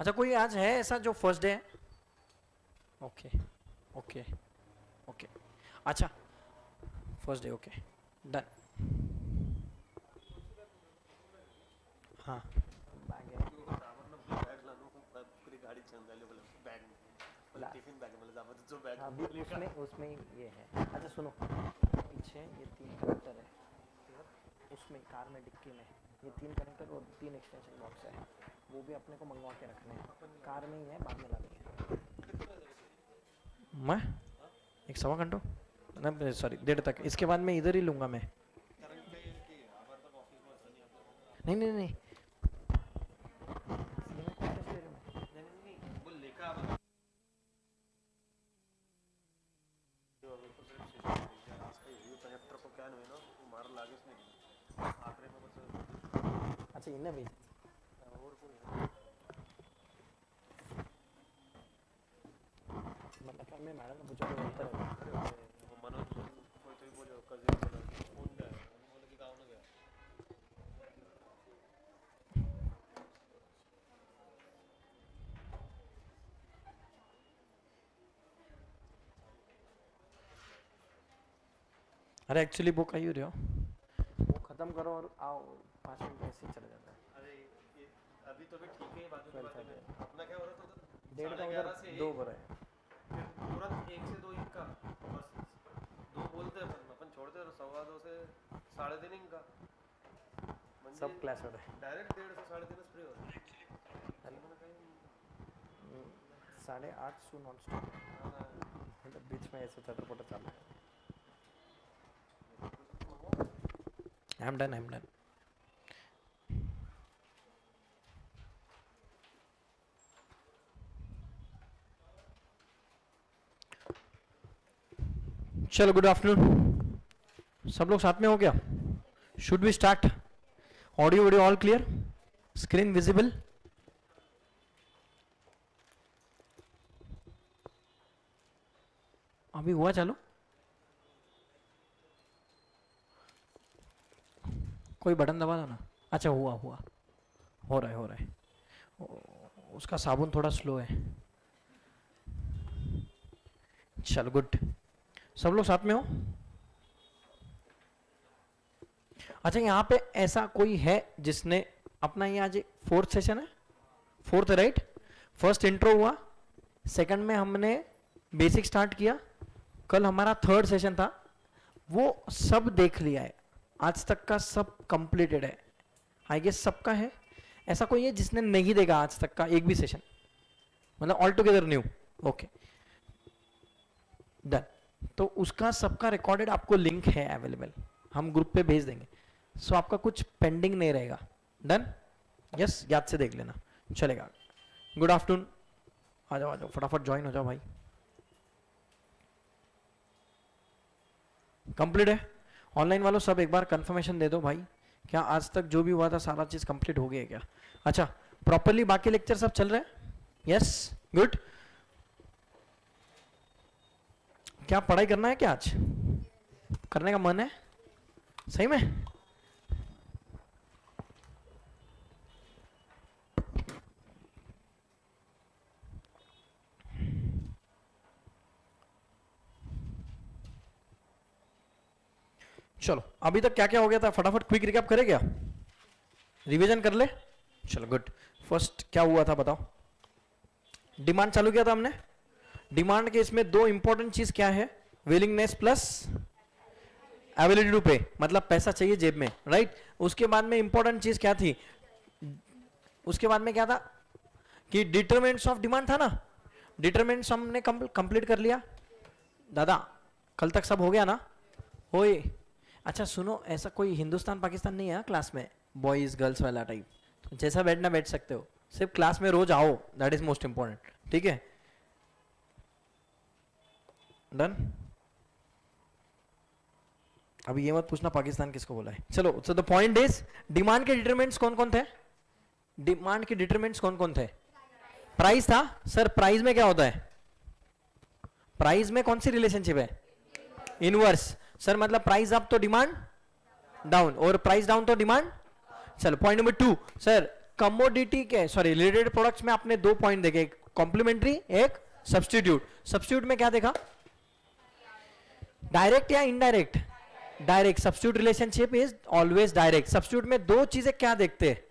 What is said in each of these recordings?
अच्छा कोई आज है ऐसा जो फर्स्ट डे है? ओके ओके ओके, अच्छा फर्स्ट डे, ओके डन। हाँ बैग है, अभी उसमें उसमें ये है। अच्छा सुनो, पीछे ये 3 कनेक्टर है, उसमें कार में डिक्की में ये 3 कनेक्टर और 3 एक्सटेंशन बॉक्स है, वो भी अपने को मंगवा के रखने हैं, कार में ही है, बाद में ला देंगे। मैं 1.25 घंटा ना, सॉरी 1.5 तक, इसके बाद मैं इधर ही लूँगा मैं। नहीं नहीं नहीं, अच्छा इन्हें भेज मतलब मैं मैडम ने पूछा तो बोलता रहेगा। अरे एक्चुअली वो कही रहे हो, वो खत्म करो और आओ, 5 मिनट ऐसे ही चले जाता है। अरे ये अभी तो भी ठीक है, बाद में अपना क्या हो रहा था उधर 1.5 का उधर 2 हो रहा है, फिर तुरंत 1 से 2 इनका, बस 2 बोलते हैं अपन छोड़ते हैं, 2:15 से 3:30 इनका सब क्लास हो रहा है। डायरेक्ट 1:30 से 3:30 फ्री हो रहा है। 8:30 सु नॉन स्टॉप, मतलब बीच में ऐसे चटर पटर चल रहा है। I am done, I am done. चलो गुड आफ्टरनून, सब लोग साथ में हो गया? Should we start? Audio video all clear, screen visible? अभी हुआ चालू? कोई बटन दबा दो ना। अच्छा हुआ हुआ, हो रहा है हो रहा है, उसका साबुन थोड़ा स्लो है। चलो गुड, सब लोग साथ में हो? अच्छा यहाँ पे ऐसा कोई है जिसने अपना, ये आज 4th सेशन है, 4th राइट? फर्स्ट इंट्रो हुआ, सेकंड में हमने बेसिक स्टार्ट किया, कल हमारा 3rd सेशन था, वो सब देख लिया है, आज तक का सब कंप्लीटेड है, आई गेस सबका है। ऐसा कोई है जिसने नहीं देखा आज तक का एक भी सेशन, मतलब all together new? Okay done, तो उसका सबका रिकॉर्डेड आपको लिंक है अवेलेबल, हम ग्रुप पे भेज देंगे, सो आपका कुछ पेंडिंग नहीं रहेगा। डन? यस, याद से देख लेना, चलेगा। गुड आफ्टरनून, आ जाओ फटाफट ज्वाइन हो जाओ भाई। कंप्लीट है? ऑनलाइन वालों सब एक बार कंफर्मेशन दे दो भाई, क्या आज तक जो भी हुआ था सारा चीज कंप्लीट हो गया क्या? अच्छा प्रॉपरली बाकी लेक्चर सब चल रहे हैं? Yes good. क्या पढ़ाई करना है क्या आज? करने का मन है सही में? चलो अभी तक क्या क्या हो गया था फटाफट क्विक रिकैप करे क्या? रिवीजन कर ले। चलो गुड, फर्स्ट क्या हुआ था बताओ? डिमांड चालू किया था हमने। डिमांड के इसमें 2 इंपॉर्टेंट चीज क्या है? विलिंगनेस प्लस एबिलिटी टू पे, मतलब पैसा चाहिए जेब में, राइट? उसके बाद में इंपॉर्टेंट चीज क्या थी? उसके बाद में क्या था कि डिटरमिनेंट्स ऑफ डिमांड था ना, डिटरमिनेंट्स हमने कंप्लीट कर लिया। दादा कल तक सब हो गया ना? ओए अच्छा सुनो, ऐसा कोई हिंदुस्तान पाकिस्तान नहीं है क्लास में, बॉयज गर्ल्स वाला टाइप, जैसा बैठना बैठ सकते हो, सिर्फ क्लास में रोज आओ, दैट इज मोस्ट इंपॉर्टेंट, ठीक है? डन? अभी ये मत पूछना पाकिस्तान किसको बोला है। चलो सो द पॉइंट इज, डिमांड के डिटरमिनेंट्स कौन कौन थे? डिमांड के डिटरमिनेंट्स कौन कौन थे? प्राइस था सर, प्राइस में क्या होता है? प्राइस में कौन सी रिलेशनशिप है? इनवर्स। सर मतलब प्राइस अप तो डिमांड डाउन, और प्राइस डाउन तो डिमांड। चलो पॉइंट नंबर 2 सर, कमोडिटी के सॉरी रिलेटेड प्रोडक्ट्स में आपने दो पॉइंट देखे, एक कॉम्प्लीमेंट्री, एक सब्स्टिट्यूट। सब्स्टिट्यूट में क्या देखा? डायरेक्ट या indirect? Direct. Substitute relationship is always direct. Substitute में दो चीजें क्या देखते हैं?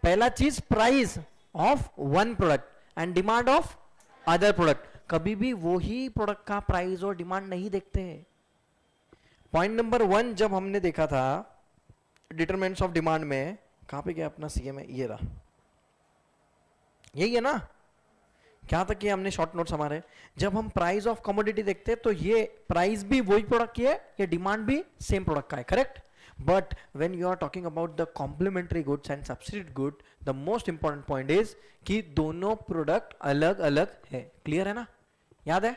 पहला चीज price of one product and demand of other product. कभी भी वो ही प्रोडक्ट का प्राइस और डिमांड नहीं देखते हैं। पॉइंट नंबर 1 जब हमने देखा था डिटरमिनेंट्स ऑफ डिमांड में, कहां पे गया अपना सीएम है, ये रहा, यही है ना? क्या तक किया हमने शॉर्ट नोट्स हमारे? जब हम प्राइस ऑफ कमोडिटी देखते हैं तो ये प्राइस भी वही प्रोडक्ट की है, ये डिमांड भी सेम प्रोडक्ट का है, correct? But when you are talking about the complementary goods and substitute good, the most important point is कि दोनों प्रोडक्ट अलग अलग है। क्लियर है ना? याद है?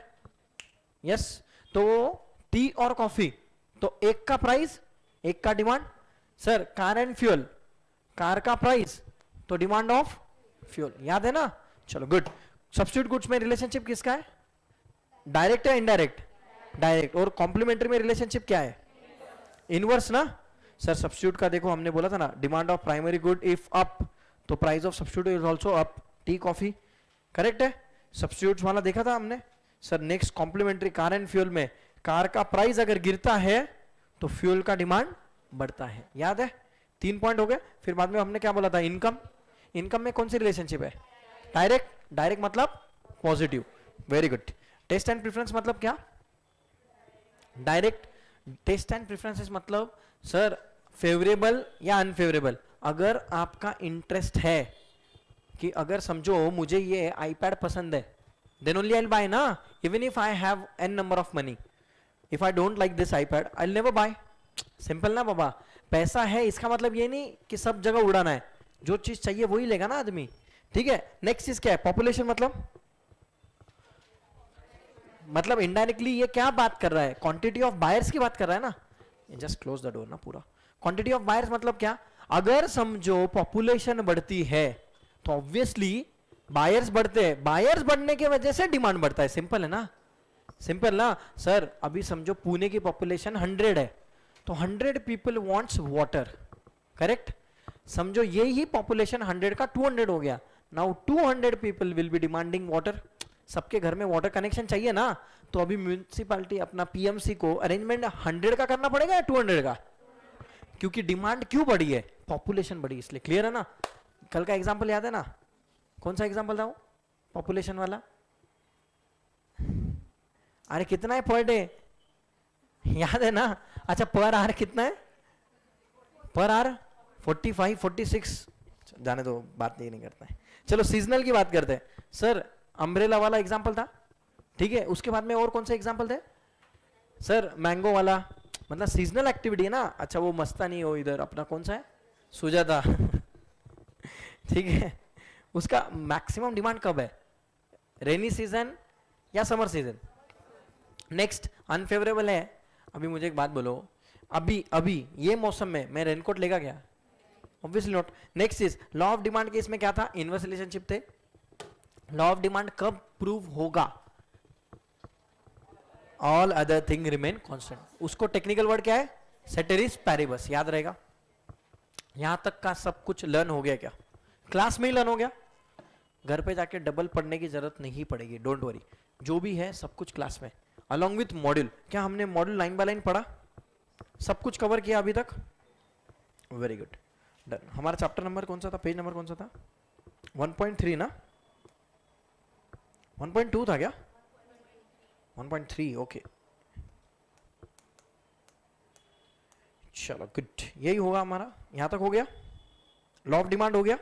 यस। तो टी और कॉफी, तो एक का प्राइस एक का demand. Sir car and fuel, car का प्राइस तो डिमांड ऑफ फ्यूल, याद है ना? चलो गुड। सब्स्टिट्यूट गुड्स में रिलेशनशिप किसका है? डायरेक्ट या इनडायरेक्ट? डायरेक्ट। और कॉम्प्लीमेंट्री में रिलेशनशिप क्या है? इनवर्स ना? सर सब्स्टिट्यूट का देखो, हमने बोला था ना, demand of primary good if up तो price of substitute is also up. Tea coffee, correct है? सब्स्टिट्यूट्स वाला देखा था हमने। Sir next complementary car and fuel में, कार का प्राइस अगर गिरता है तो फ्यूल का डिमांड बढ़ता है, याद है? 3 पॉइंट हो गए। फिर बाद में हमने क्या बोला था? इनकम। इनकम में कौन सी रिलेशनशिप है? डायरेक्ट। डायरेक्ट मतलब positive, very good. Taste and preference मतलब क्या? डायरेक्ट। टेस्ट एंड प्रेफरेंसेस मतलब सर फेवरेबल या अनफेवरेबल। अगर आपका इंटरेस्ट है कि अगर समझो मुझे ये आईपैड पसंद है, then only I will buy ना, even if I have an number of money. If I don't like this iPad I will never buy. Simple ना बाबा? पैसा है इसका मतलब ये नहीं कि सब जगह उड़ाना है, जो चीज चाहिए वही लेगा ना आदमी, ठीक है? नेक्स्ट चीज क्या है? पॉपुलेशन। मतलब इनडायरेक्टली ये क्या बात कर रहा है? क्वांटिटी ऑफ बायर्स की बात कर रहा है ना? जस्ट क्लोज द डोर ना पूरा। क्वांटिटी ऑफ बायर्स मतलब क्या? अगर समझो पॉपुलेशन बढ़ती है तो ऑब्वियसली बायर्स बढ़ते हैं, बायर्स बढ़ने की वजह से डिमांड बढ़ता है। सिंपल है ना? सिंपल ना? सर अभी समझो पुणे की पॉपुलेशन 100 है तो 100 पीपल वांट्स वाटर, करेक्ट? समझो ये ही पॉपुलेशन 100 का 200 हो गया, now 200 people will be demanding water. सबके घर में वाटर कनेक्शन चाहिए ना, तो अभी म्यूनिसिपैलिटी अपना पीएमसी को अरेंजमेंट 100 का करना पड़ेगा या 200 का? क्योंकि डिमांड क्यों बढ़ी है? पॉपुलेशन बढ़ी इसलिए। क्लियर है ना? कल का एग्जांपल याद है ना? कौन सा एग्जांपल था वो पॉपुलेशन वाला? अरे कितना है पर डे, याद है ना? अच्छा पर आवर कितना है? पर आवर 45 46, जाने दो, बात नहीं करता है। चलो सीजनल की बात करते हैं। सर अम्ब्रेला वाला एग्जांपल था, ठीक है? उसके बाद में और कौन से एग्जांपल थे? सर मैंगो वाला, मतलब सीजनल एक्टिविटी है ना? अच्छा वो मस्तानी हो इधर अपना कौन सा है? सुजाता ठीक है? उसका मैक्सिमम डिमांड कब है? रेनी सीजन या समर सीजन? नेक्स्ट अनफेवरेबल है। अभी मुझे एक बात बोलो, अभी ये मौसम में मैं रेनकोट लेगा क्या? Obviously not. Next is law of demand के इसमें क्या था? इनवर्स रिलेशनशिप थे। लॉ ऑफ डिमांड कब प्रूव होगा? All other thing remain constant. उसको टेक्निकल वर्ड क्या है? सेटेरिस पैरिबस, याद रहेगा। यहां तक का सब कुछ लर्न हो गया क्या? क्लास में ही लर्न हो गया, घर पे जाके डबल पढ़ने की जरूरत नहीं पड़ेगी, डोंट वरी। जो भी है सब कुछ क्लास में, अलॉन्ग विथ मॉड्यूल। क्या हमने मॉड्यूल लाइन बाय लाइन पढ़ा? सब कुछ कवर किया अभी तक? Very good, done. हमारा चैप्टर नंबर कौन सा था? पेज नंबर कौन सा था? 1.3 ना? 1.2 था क्या? 1.3, ओके। चलो गुड, यही होगा हमारा। यहां तक हो गया? लॉ ऑफ डिमांड हो गया?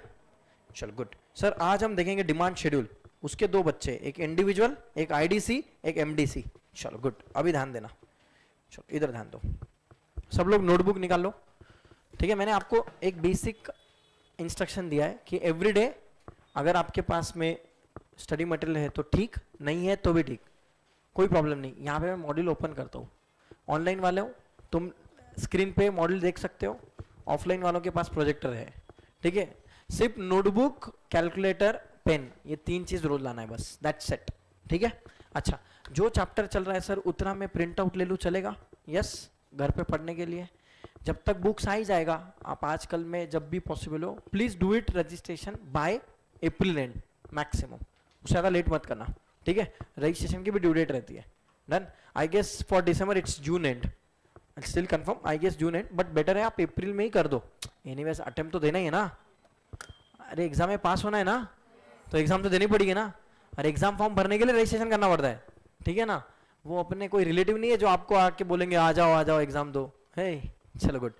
चलो गुड। सर आज हम देखेंगे डिमांड शेड्यूल, उसके दो बच्चे, एक इंडिविजुअल, एक आईडीसी, एक एमडीसी। चलो गुड, अभी ध्यान देना। चलो इधर ध्यान दो, सब लोग नोटबुक निकाल लो, ठीक है? मैंने आपको एक बेसिक इंस्ट्रक्शन दिया है कि एवरीडे अगर आपके पास में स्टडी मटेरियल है तो ठीक, नहीं है तो भी ठीक, कोई प्रॉब्लम नहीं। यहाँ पे मैं मॉड्यूल ओपन करता हूँ। ऑनलाइन वाले हो तुम स्क्रीन पे मॉड्यूल देख सकते हो, ऑफलाइन वालों के पास प्रोजेक्टर है, ठीक है? सिर्फ नोटबुक, कैलकुलेटर, पेन, ये 3 चीज रोज लाना है बस, दैट्स इट, ठीक है? अच्छा, जो चैप्टर चल रहा है सर उतना मैं प्रिंट आउट ले लूँ चलेगा? यस, घर पे पढ़ने के लिए। जब तक बुक्स आ ही जाएगा, आप आजकल में जब भी पॉसिबल हो please do it registration by April and maximum, उससे ज़्यादा लेट मत करना, ठीक है। रजिस्ट्रेशन की भी ड्यू डेट रहती है। Done. I guess for December it's June end, still confirm, I guess June end, but better है आप अप्रैल में ही कर दो। एनीवेज अटेम्प्ट तो देना ही है ना, अरे एग्जाम में पास होना है ना, तो एग्जाम तो देनी पड़ेगी ना। और एग्जाम फॉर्म भरने के लिए रजिस्ट्रेशन करना पड़ता है, ठीक है ना। वो अपने कोई रिलेटिव नहीं है जो आपको आके बोलेंगे आ जाओ एग्जाम दो, है। चलो गुड।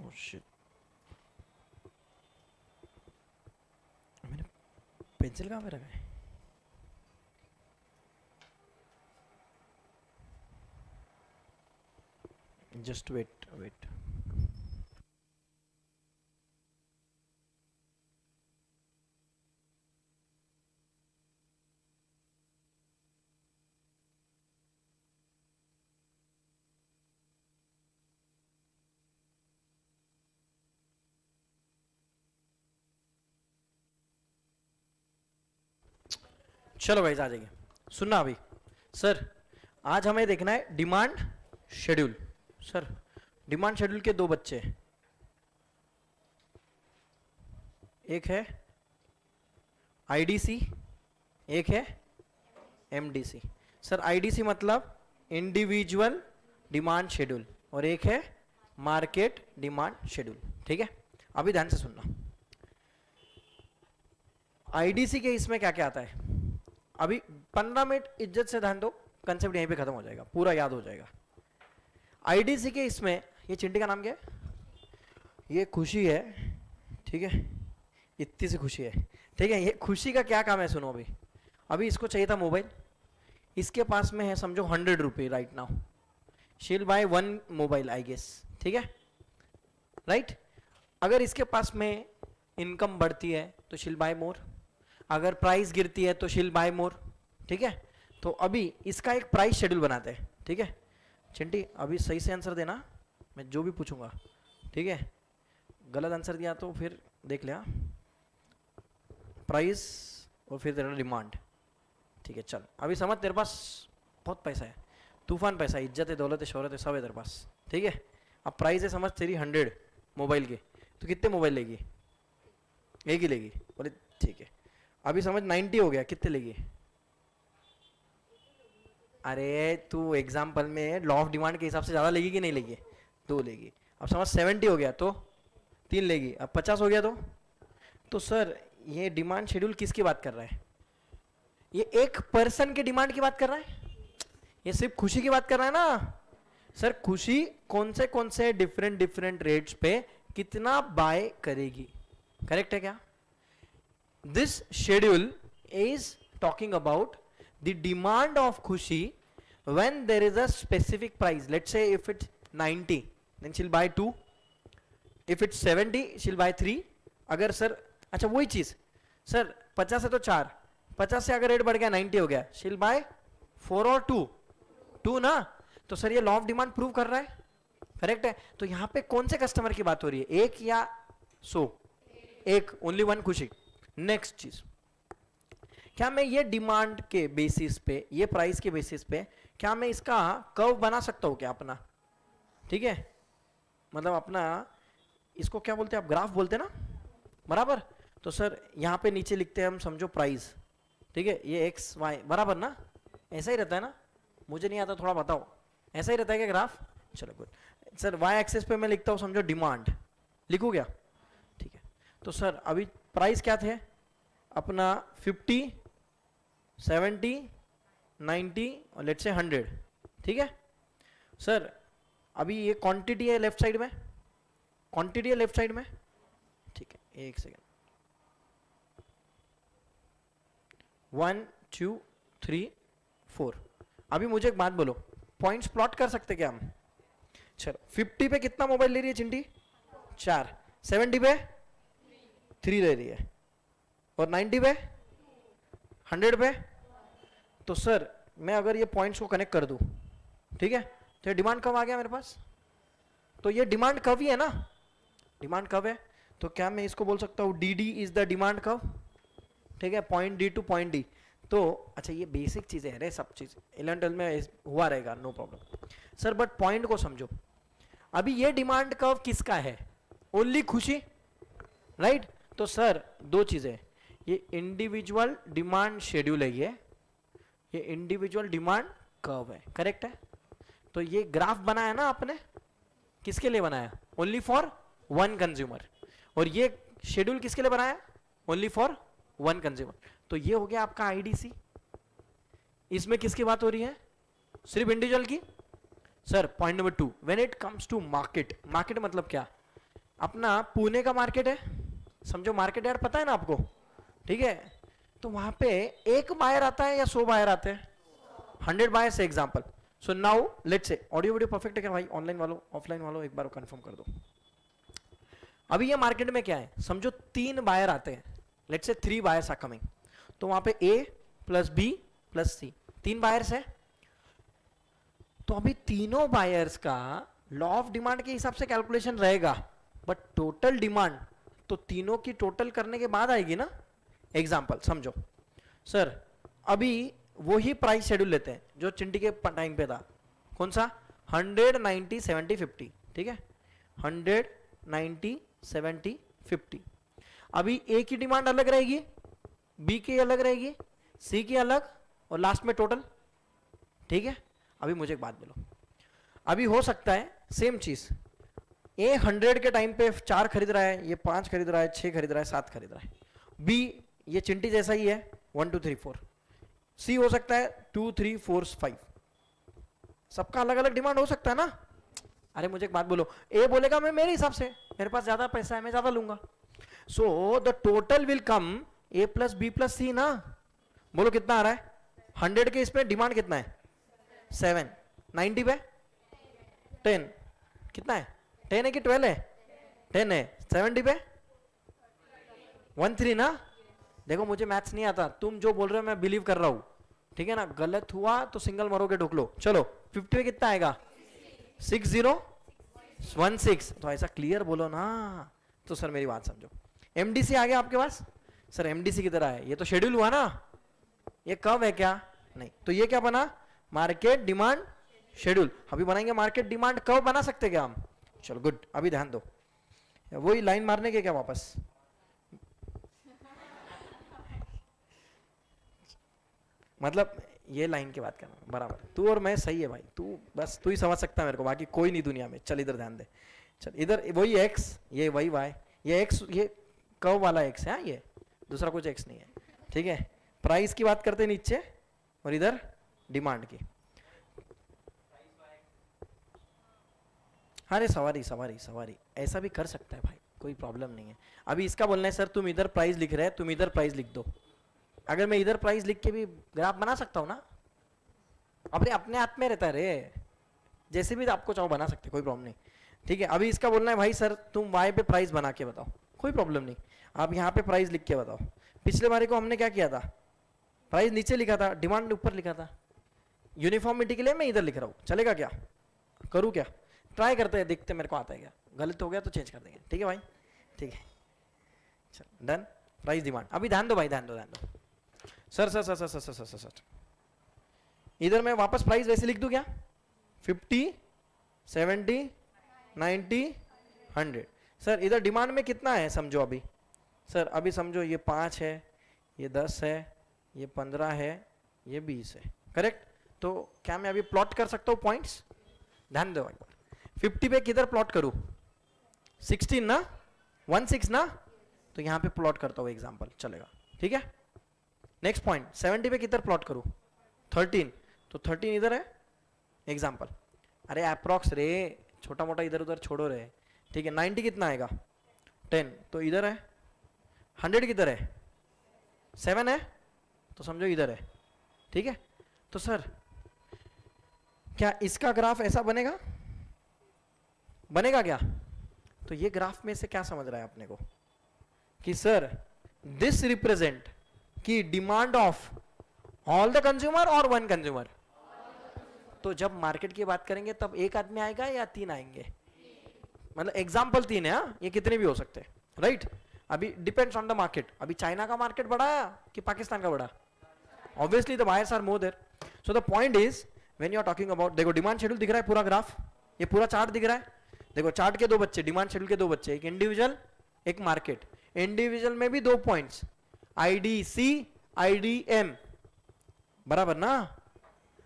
Oh shit. मैंने पेंसिल कहाँ पे रखा है? Just wait. चलो भाई आ जाइए, सुनना अभी। सर आज हमें देखना है demand schedule. Sir demand schedule के दो बच्चे हैं, एक है आईडीसी, एक है एमडीसी। सर आईडीसी मतलब इंडिविजुअल डिमांड शेड्यूल, और एक है मार्केट डिमांड शेड्यूल, ठीक है। अभी ध्यान से सुनना, आईडीसी के इसमें क्या क्या आता है। अभी 15 मिनट इज्जत से ध्यान दो, कंसेप्ट यहीं पे खत्म हो जाएगा, पूरा याद हो जाएगा। आईडीसी के इसमें, ये चिंटी का नाम क्या है? ये खुशी है, ठीक है, इतनी सी खुशी है, ठीक है। ये खुशी का क्या काम है सुनो। अभी इसको चाहिए था मोबाइल, इसके पास में है समझो 100 रुपये राइट नाउ, शील बाय 1 मोबाइल आई गेस, ठीक है, राइट। अगर इसके पास में इनकम बढ़ती है तो शील बाय मोर, अगर प्राइस गिरती है तो शील बाय मोर, ठीक है। तो अभी इसका एक प्राइस शेड्यूल बनाते हैं, ठीक है। चिंटी अभी सही से आंसर देना, मैं जो भी पूछूंगा, ठीक है। गलत आंसर दिया तो फिर देख लिया, प्राइस और फिर तेरा डिमांड, ठीक है। चल अभी समझ, तेरे पास बहुत पैसा है, तूफान पैसा, इज्जत है, दौलत है, शोहरत है, सब है तेरे पास, ठीक है। अब प्राइस है समझ तेरी 100 मोबाइल के, तो कितने मोबाइल लेगी? एक ही लेगी, बोले ठीक है। अभी समझ 90 हो गया, कितने लेगी? अरे तू एग्जाम्पल में लॉ ऑफ डिमांड के हिसाब से ज्यादा लेगी कि नहीं लेगी? 2 लेगी। अब समझ 70 हो गया तो 3 लेगी, अब 50 हो गया तो सर ये डिमांड शेड्यूल किसकी बात कर रहा है? ये एक पर्सन की डिमांड की बात कर रहा है, ये सिर्फ खुशी की बात कर रहा है ना। सर खुशी कौन से डिफरेंट रेट्स पे कितना बाय करेगी, करेक्ट है क्या? This schedule is talking about the demand of Khushi when there is a specific price. Let's say if it's 90, then she'll buy 2. If it's 70, she'll buy 3. अगर sir अच्छा वही चीज sir 50 है तो 4, 50 से अगर रेट बढ़ गया 90 हो गया, she'll buy 4 और 2 ना। तो सर ये लॉ ऑफ डिमांड प्रूव कर रहा है, करेक्ट है। तो यहाँ पे कौन से कस्टमर की बात हो रही है, एक या 100? एक, ओनली 1 खुशी। नेक्स्ट चीज, क्या मैं ये डिमांड के बेसिस पे, ये प्राइस के बेसिस पे, क्या मैं इसका कर्व बना सकता हूं क्या अपना? ठीक है, मतलब अपना इसको क्या बोलते हैं आप, ग्राफ बोलते हैं ना, बराबर। तो सर यहाँ पे नीचे लिखते हैं हम, समझो प्राइस, ठीक है, ये एक्स वाई बराबर ना, ऐसा ही रहता है ना, मुझे नहीं आता थोड़ा बताओ, ऐसा ही रहता है क्या ग्राफ? चलो गुड। सर वाई एक्सेस पे मैं लिखता हूँ समझो डिमांड, लिखू क्या? ठीक है। तो सर अभी प्राइस क्या थे अपना, 50, 70, 90 और लेट्स से 100, ठीक है। सर अभी ये क्वांटिटी है लेफ्ट साइड में, क्वांटिटी है लेफ्ट साइड में, ठीक है, एक सेकेंड, 1 2 3 4। अभी मुझे एक बात बोलो, पॉइंट्स प्लॉट कर सकते क्या हम? चलो 50 पे कितना मोबाइल ले रही है चिंटी? 4। 70 पे 3 ले रही है, और 90 पे 100 पे। तो सर मैं अगर ये पॉइंट्स को कनेक्ट कर दूं, ठीक है, तो डिमांड कब आ गया मेरे पास? तो ये डिमांड कर्व ही है ना, डिमांड कर्व है, तो क्या मैं इसको बोल सकता हूँ D D is the demand curve, ठीक है, point D two point D. तो अच्छा ये बेसिक चीजें है रे, सब चीज 11-12 में हुआ रहेगा, no problem sir, but point को समझो। अभी ये डिमांड कर्व किसका है, ओनली खुशी, राइट? तो सर दो चीजें, ये इंडिविजुअल डिमांड शेड्यूल है, ये इंडिविजुअल डिमांड कर्व है, करेक्ट है? तो ये ग्राफ बनाया ना आपने, किसके लिए बनाया? Only for one consumer. और ये शेड्यूल किसके लिए बनाया? Only for one consumer. तो ये हो गया आपका आईडीसी। इसमें किसकी बात हो रही है? सिर्फ इंडिविजुअल की। Sir point number 2, when it comes to market, market मतलब क्या? अपना पुणे का मार्केट है, समझो मार्केट यार्ड, पता है ना आपको, ठीक है? तो वहां पे एक बायर आता है या 100 बायर आते हैं? 100 बायर्स है example. So now let's say, audio video perfect है क्या भाई? ऑनलाइन वालों ऑफलाइन वालों एक बार कंफर्म कर दो। अभी ये मार्केट में क्या है, समझो 3 बायर आते हैं, let's say 3 buyers are coming, तो वहां पे A plus B plus C 3 buyers है। तो अभी तीनों बायर्स का लॉ ऑफ डिमांड के हिसाब से कैलकुलेशन रहेगा, बट टोटल डिमांड तो तीनों की टोटल करने के बाद आएगी ना। एग्जांपल समझो सर, अभी वही प्राइस शेड्यूल लेते हैं जो चिंटी के टाइम पे था, कौन सा? 100, 90, 70, 50, ठीक है, 100, 90, 70, 50। अभी A की डिमांड अलग रहेगी, B की अलग रहेगी, C की अलग, और लास्ट में टोटल, ठीक है? अभी मुझे एक बात बोलो, अभी हो सकता है सेम चीज A 100 के टाइम पे 4 खरीद रहा है, ये 5 खरीद रहा है, 6 खरीद रहा है, 7 खरीद रहा है। B ये चिंटी जैसा ही है, 1 2 3 4। C हो सकता है 2 3 4 5, सबका अलग अलग डिमांड हो सकता है ना। अरे मुझे एक बात बोलो, A बोलेगा मैं मेरे हिसाब से, मेरे पास ज्यादा पैसा है, मैं ज्यादा लूंगा। So the total will come A plus B plus C ना। बोलो कितना आ रहा है? 100 के इसमें डिमांड कितना है? 7, 90 पे 10, कितना है? 10 है कि 12 है? 10 है। 70 पे 13 ना। देखो मुझे मैथ्स नहीं आता, तुम जो बोल रहे हो मैं बिलीव कर रहा हूं, ठीक है ना? गलत हुआ तो सिंगल मरोगे, ढूक लो। चलो 50 पे कितना आएगा? 6016। तो ऐसा क्लियर बोलो ना। तो सर मेरी बात समझो, एमडीसी आ गया आपके पास। सर एमडीसी की तरह है, ये तो शेड्यूल हुआ ना, ये कब है क्या? नहीं। तो ये क्या बना? Market demand schedule. अभी बनाएंगे मार्केट डिमांड कब बना सकते क्या हम? चलो गुड, अभी ध्यान दो, वही लाइन मारने के क्या वापस? मतलब ये लाइन की बात करना बराबर, तू और मैं सही है भाई, तू बस तू ही समझ सकता है मेरे को, बाकी कोई नहीं दुनिया में। चल इधर ध्यान दे, चल इधर वही एक्स, ये वही वाई, ये एक्स, ये कर्व वाला एक्स है, ये दूसरा कुछ एक्स नहीं है, ठीक है? प्राइस की बात करते नीचे, और इधर डिमांड की। अरे सवारी सवारी सवारी, ऐसा भी कर सकता है भाई, कोई प्रॉब्लम नहीं है। अभी इसका बोलना है सर तुम इधर प्राइस लिख रहे हैं, तुम इधर प्राइस लिख दो। अगर मैं इधर प्राइस लिख के भी ग्राफ बना सकता हूँ ना, अपने हाथ में रहता है रे, जैसे भी आपको चाहो बना सकते, कोई प्रॉब्लम नहीं, ठीक है? अभी इसका बोलना है भाई सर तुम वाई पे प्राइस बना के बताओ, कोई प्रॉब्लम नहीं, आप यहाँ पे प्राइस लिख के बताओ। पिछले बारी को हमने क्या किया था? प्राइस नीचे लिखा था, डिमांड ऊपर लिखा था। यूनिफॉर्मिटी के लिए मैं इधर लिख रहा हूँ, चलेगा क्या? करूँ क्या? ट्राई करते हैं, देखते मेरे को आता है क्या। गलत हो गया तो चेंज कर देंगे, ठीक है भाई? ठीक है, चल डन। Price demand. अभी ध्यान दो भाई, ध्यान दो, ध्यान दो। Sir sir sir sir sir sir sir sir इधर मैं वापस प्राइस वैसे लिख दूं क्या? 50, 70, 90, 100। सर इधर डिमांड में कितना है समझो अभी? सर अभी समझो ये 5 है, ये 10 है, ये 15 है, ये 20 है, करेक्ट? तो क्या मैं अभी प्लॉट कर सकता हूँ पॉइंट्स? ध्यान दो एक बार। 50 पे किधर प्लॉट करूँ? 16 ना, 16 ना, तो यहाँ पे प्लॉट करता हूँ एग्जाम्पल, चलेगा, ठीक है? नेक्स्ट पॉइंट 70 पे किधर प्लॉट करूँ? 13, तो 13 इधर है एग्जाम्पल। अरे अप्रॉक्स रे, छोटा मोटा इधर उधर छोड़ो रे, ठीक है? 90 कितना आएगा? 10, तो इधर है। 100 किधर है? 7 है, तो समझो इधर है, ठीक है? तो सर क्या इसका ग्राफ ऐसा बनेगा? बनेगा क्या? तो ये ग्राफ में से क्या समझ रहा है अपने को कि सर दिस रिप्रेजेंट की demand of all the consumer और वन कंज्यूमर। तो जब मार्केट की बात करेंगे तब एक आदमी आएगा या 3 आएंगे? मतलब एग्जाम्पल 3 है, हाँ, ये कितने भी हो सकते हैं, राइट। अभी डिपेंड्स ऑन द मार्केट, अभी चाइना का मार्केट बड़ा है कि पाकिस्तान का बड़ा, obviously the buyers are more there. So the point is when you are talking about, देखो डिमांड शेड्यूल दिख रहा है पूरा ग्राफ, ये पूरा चार्ट दिख रहा है, देखो चार्ट के दो बच्चे, डिमांड शेड्यूल के दो बच्चे, एक इंडिविजुअल एक मार्केट, इंडिविजुअल में भी 2 पॉइंट्स, आईडीसी आईडीएम, बराबर ना,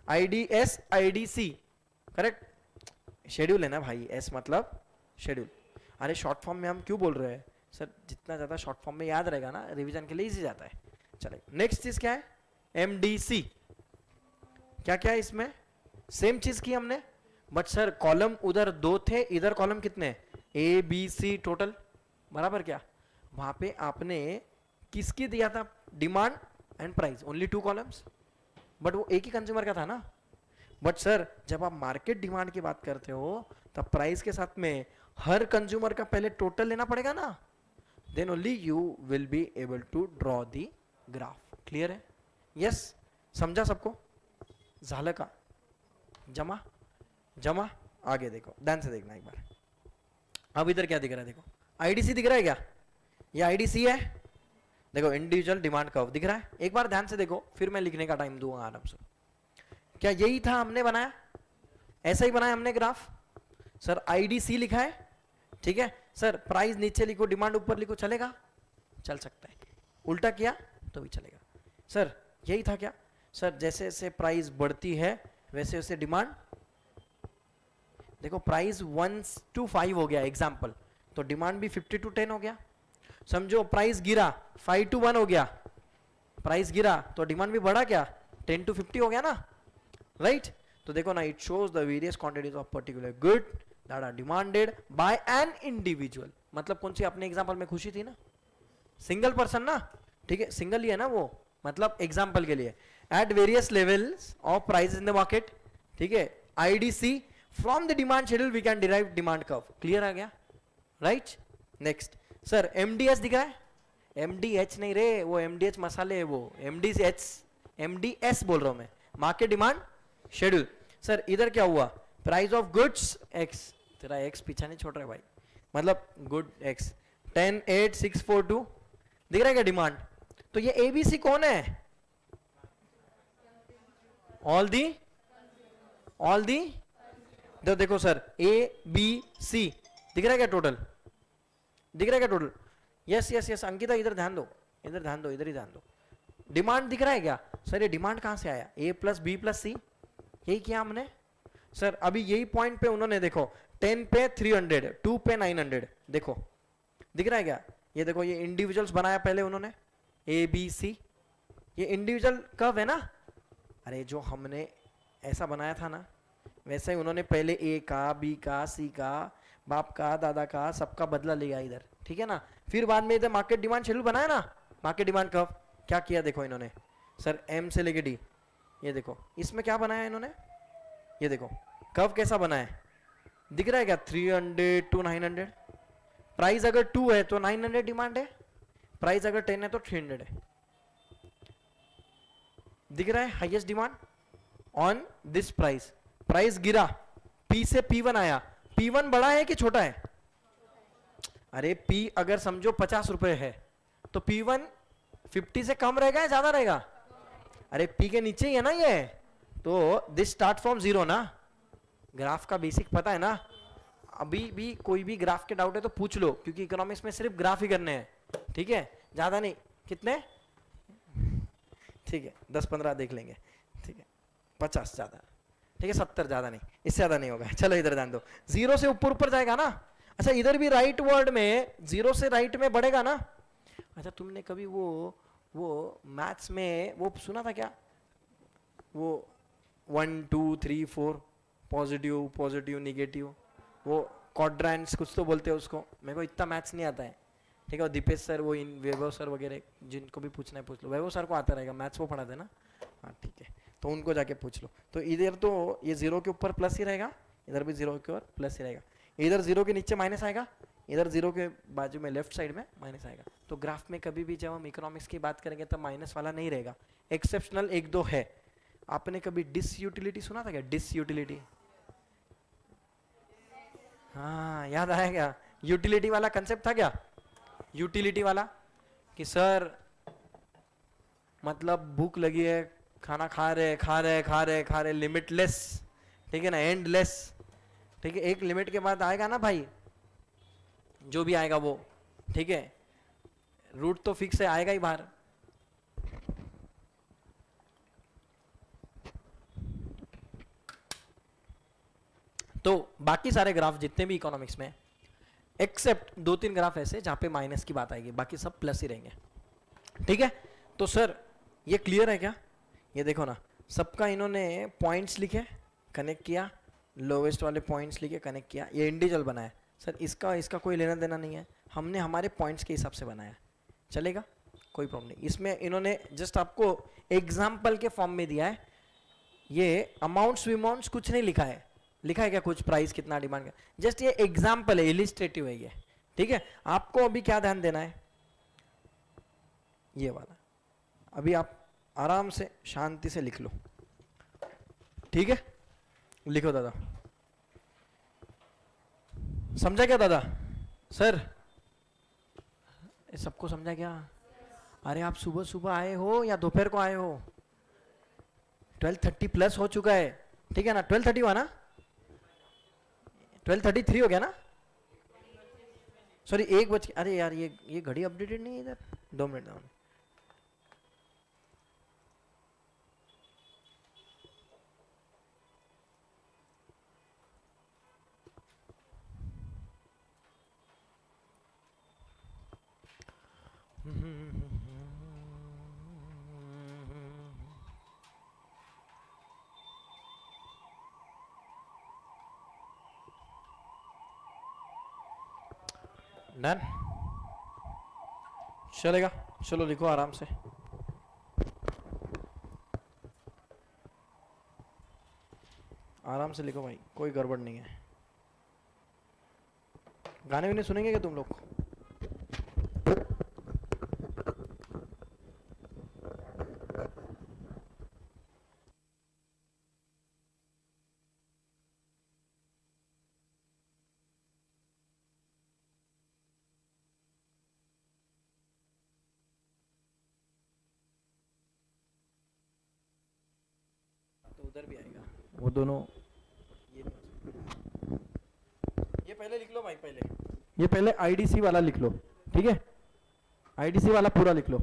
आईडीएस आईडीसी, करेक्ट, शेड्यूल है ना भाई, एस मतलब शेड्यूल। अरे शॉर्ट फॉर्म में हम क्यों बोल रहे हैं सर, जितना ज्यादा शॉर्ट फॉर्म में याद रहेगा ना रिवीजन के लिए इजी जाता है। चले नेक्स्ट चीज क्या है, एमडीसी, क्या क्या है इसमें, सेम चीज की हमने, बट सर कॉलम उधर 2 थे, इधर कॉलम कितने, ए बी सी टोटल, बराबर क्या, वहां पे आपने किसकी दिया था, demand and price, only 2 columns, but वो एक ही कंज्यूमर का था ना। बट सर जब आप मार्केट डिमांड की बात करते हो तब प्राइस के साथ में हर कंज्यूमर का पहले टोटल लेना पड़ेगा ना, then only you will be able to draw the graph. Clear है, यस, समझा सबको, झालं का, जमा जमा, आगे देखो, ध्यान से देखना एक बार। अब इधर क्या दिख रहा है, देखो आईडीसी दिख रहा है क्या, ये आईडीसी है, देखो इंडिविजुअल डिमांड कर्व दिख रहा है, एक बार ध्यान से देखो, फिर मैं लिखने का टाइम दूंगा आराम से। क्या यही था हमने बनाया, ऐसा ही बनाया हमने ग्राफ, सर आईडीसी लिखा है, ठीक है सर, प्राइस नीचे लिखो डिमांड ऊपर लिखो, चलेगा, चल सकता है, उल्टा किया तो भी चलेगा। सर यही था क्या, सर जैसे जैसे प्राइस बढ़ती है वैसे वैसे डिमांड, देखो प्राइस 1 to 5 हो गया एग्जाम्पल, तो डिमांड भी 50 to 10 हो गया। समझो प्राइस गिरा 5 to 1 हो गया, प्राइस गिरा तो डिमांड भी बढ़ा क्या, 10 to 50 हो गया ना, राइट। तो देखो ना, it shows the various quantities of particular good that are demanded by an individual, मतलब कौन सी अपने एग्जांपल में खुशी थी ना, सिंगल पर्सन ना, ठीक है सिंगल ही है ना वो, मतलब एग्जांपल के लिए, at various levels of prices in the market, ठीक है, IDC from the demand schedule we can derive demand curve, clear आ गया, राइट। नेक्स्ट सर एमडीएस दिख रहा है, एमडीएच नहीं रे, वो एमडीएच मसाले है वो, एमडीएस बोल रहा हूं मैं, मार्केट डिमांड शेड्यूल। सर इधर क्या हुआ, प्राइस ऑफ गुड्स एक्स, तेरा एक्स पीछा नहीं छोड़ रहा है भाई, मतलब गुड एक्स 10 8 6 4 2 दिख रहा है क्या डिमांड, तो ये एबीसी कौन है, ऑल दी तो देखो सर ए बी सी दिख रहा है क्या टोटल, दिख रहा है क्या total, yes yes yes Ankita इधर ध्यान दो, इधर ध्यान दो, इधर ही ध्यान दो, डिमांड दिख रहा है क्या, सर ये डिमांड कहां से आया, ए प्लस बी प्लस सी, यही किया हमने। सर अभी यही पॉइंट पे उन्होंने देखो 10 पे 300, 2 पे 900, देखो दिख रहा है क्या, ये देखो ये इंडिविजुअल्स बनाया पहले उन्होंने, ए बी सी, ये इंडिविजुअल कर्व है ना, अरे जो हमने ऐसा बनाया था ना वैसा ही उन्होंने पहले ए का बी का सी का बाप का दादा का सबका बदला लिया इधर, ठीक है ना, फिर बाद में इधर मार्केट डिमांड शेड्यूल बनाया ना, मार्केट डिमांड कर्व, क्या किया देखो इन्होंने, सर एम से लेके डी, ये देखो इसमें क्या बनाया इन्होंने, ये देखो कर्व कैसा बना है, दिख रहा है क्या 300 to 900, प्राइस अगर 2 है तो 900 डिमांड है, प्राइस अगर 10 है तो 300 है, दिख रहा है highest demand on this price, price गिरा पी से P1 आया, P1 बड़ा है कि छोटा है, अरे P अगर समझो 50 रुपए है तो P1 50 से कम रहेगा या ज्यादा रहेगा, अरे P के नीचे ही है ना ये, तो दिस स्टार्ट फ्रॉम 0 ना, ग्राफ का बेसिक पता है ना, अभी भी कोई भी ग्राफ के डाउट है तो पूछ लो, क्योंकि इकोनॉमिक्स में सिर्फ ग्राफ ही करने हैं, ठीक है ज्यादा नहीं, कितने, ठीक है 10-15 देख लेंगे, ठीक है 50 ज्यादा, ठीक है 70 ज्यादा नहीं, इससे ज्यादा नहीं होगा। चलो इधर ध्यान दो, 0 से ऊपर ऊपर जाएगा ना, अच्छा इधर भी राइट वर्ड में 0 से राइट में बढ़ेगा ना, अच्छा तुमने कभी वो मैथ्स में वो सुना था क्या, वो 1 2 3 4 पॉजिटिव पॉजिटिव निगेटिव, वो क्वाड्रेंट्स कुछ तो बोलते हैं उसको, मेरे को इतना मैथ्स नहीं आता है, ठीक है, दीपेश सर वो इन वैभव सर वगैरह जिनको भी पूछना है पूछ लो, वैभव सर को आता रहेगा, मैथ्स वो पढ़ाते ना, हाँ ठीक है, तो उनको जाके पूछ लो। तो इधर तो ये 0 के ऊपर प्लस ही रहेगा, इधर भी 0 के ऊपर प्लस ही रहेगा, इधर 0 के नीचे माइनस आएगा, इधर 0 के बाजू में लेफ्ट साइड में माइनस आएगा। तो ग्राफ में कभी भी जब हम इकोनॉमिक्स की बात करेंगे तो माइनस वाला नहीं रहेगा, एक्सेप्शनल 1-2 है। आपने कभी डिसयूटिलिटी सुना था क्या, डिसयूटिलिटी, हाँ याद आया क्या? यूटिलिटी वाला कंसेप्ट था क्या? यूटिलिटी वाला कि सर मतलब भूख लगी है, खाना खा रहे लिमिटलेस, ठीक है ना, एंडलेस, ठीक है, एक लिमिट के बाद आएगा ना भाई, जो भी आएगा वो, ठीक है, रूट तो फिक्स है, आएगा ही बाहर। तो बाकी सारे ग्राफ जितने भी इकोनॉमिक्स में, एक्सेप्ट 2-3 ग्राफ ऐसे जहां पे माइनस की बात आएगी, बाकी सब प्लस ही रहेंगे, ठीक है। तो सर ये क्लियर है क्या? ये देखो ना, सबका इन्होंने पॉइंट्स लिखे, कनेक्ट किया, लोवेस्ट वाले पॉइंट्स लिखे, कनेक्ट किया, ये इंडिविजुअल बनाया। सर इसका कोई लेना देना नहीं है, हमने हमारे पॉइंट्स के हिसाब से बनाया, चलेगा, कोई प्रॉब्लम नहीं। इसमें इन्होंने जस्ट आपको एग्जाम्पल के फॉर्म में दिया है, ये अमाउंट्स विमाउंट्स कुछ नहीं लिखा है, लिखा है क्या कुछ, प्राइस कितना, डिमांड क्या, जस्ट ये एग्जाम्पल है, इलिस्ट्रेटिव है ये, ठीक है। आपको अभी क्या ध्यान देना है, ये वाला, अभी आप आराम से शांति से लिख लो, ठीक है, लिखो दादा। समझा क्या दादा? सर सबको समझा क्या? अरे आप सुबह सुबह आए हो या दोपहर को आए हो? 12:30 प्लस हो चुका है, ठीक है ना, 12:30 हुआ ना, 12:33 हो गया ना, सॉरी 1 बज, अरे यार ये घड़ी अपडेटेड नहीं है इधर, 2 मिनट डाउन। डन, चलेगा, चलो लिखो आराम से। आराम से लिखो भाई, कोई गड़बड़ नहीं है। गाने भी नहीं सुनेंगे क्या तुम लोग? तो उधर भी आएगा वो दोनों, ये नहीं हो सकता। ये पहले लिख लो भाई, ये पहले आईडीसी वाला लिख लो, ठीक है, आईडीसी वाला पूरा लिख लो।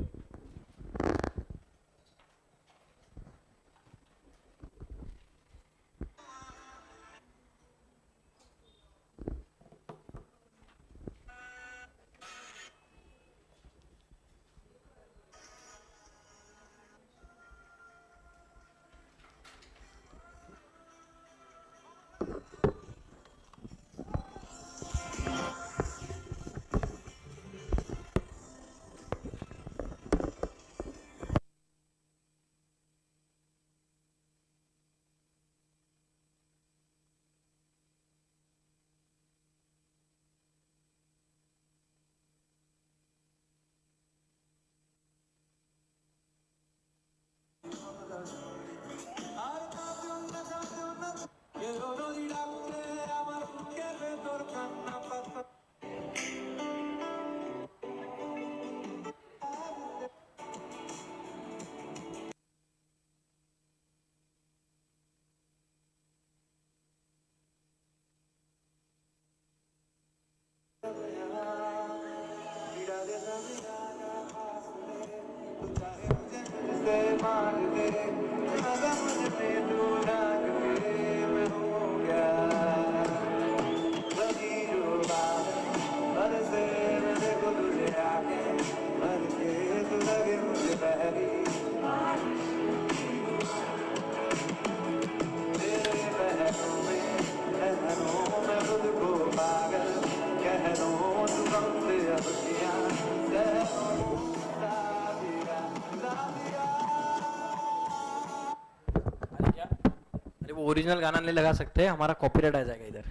ओरिजिनल गाना नहीं लगा सकते, हमारा कॉपीराइट आ जाएगा इधर।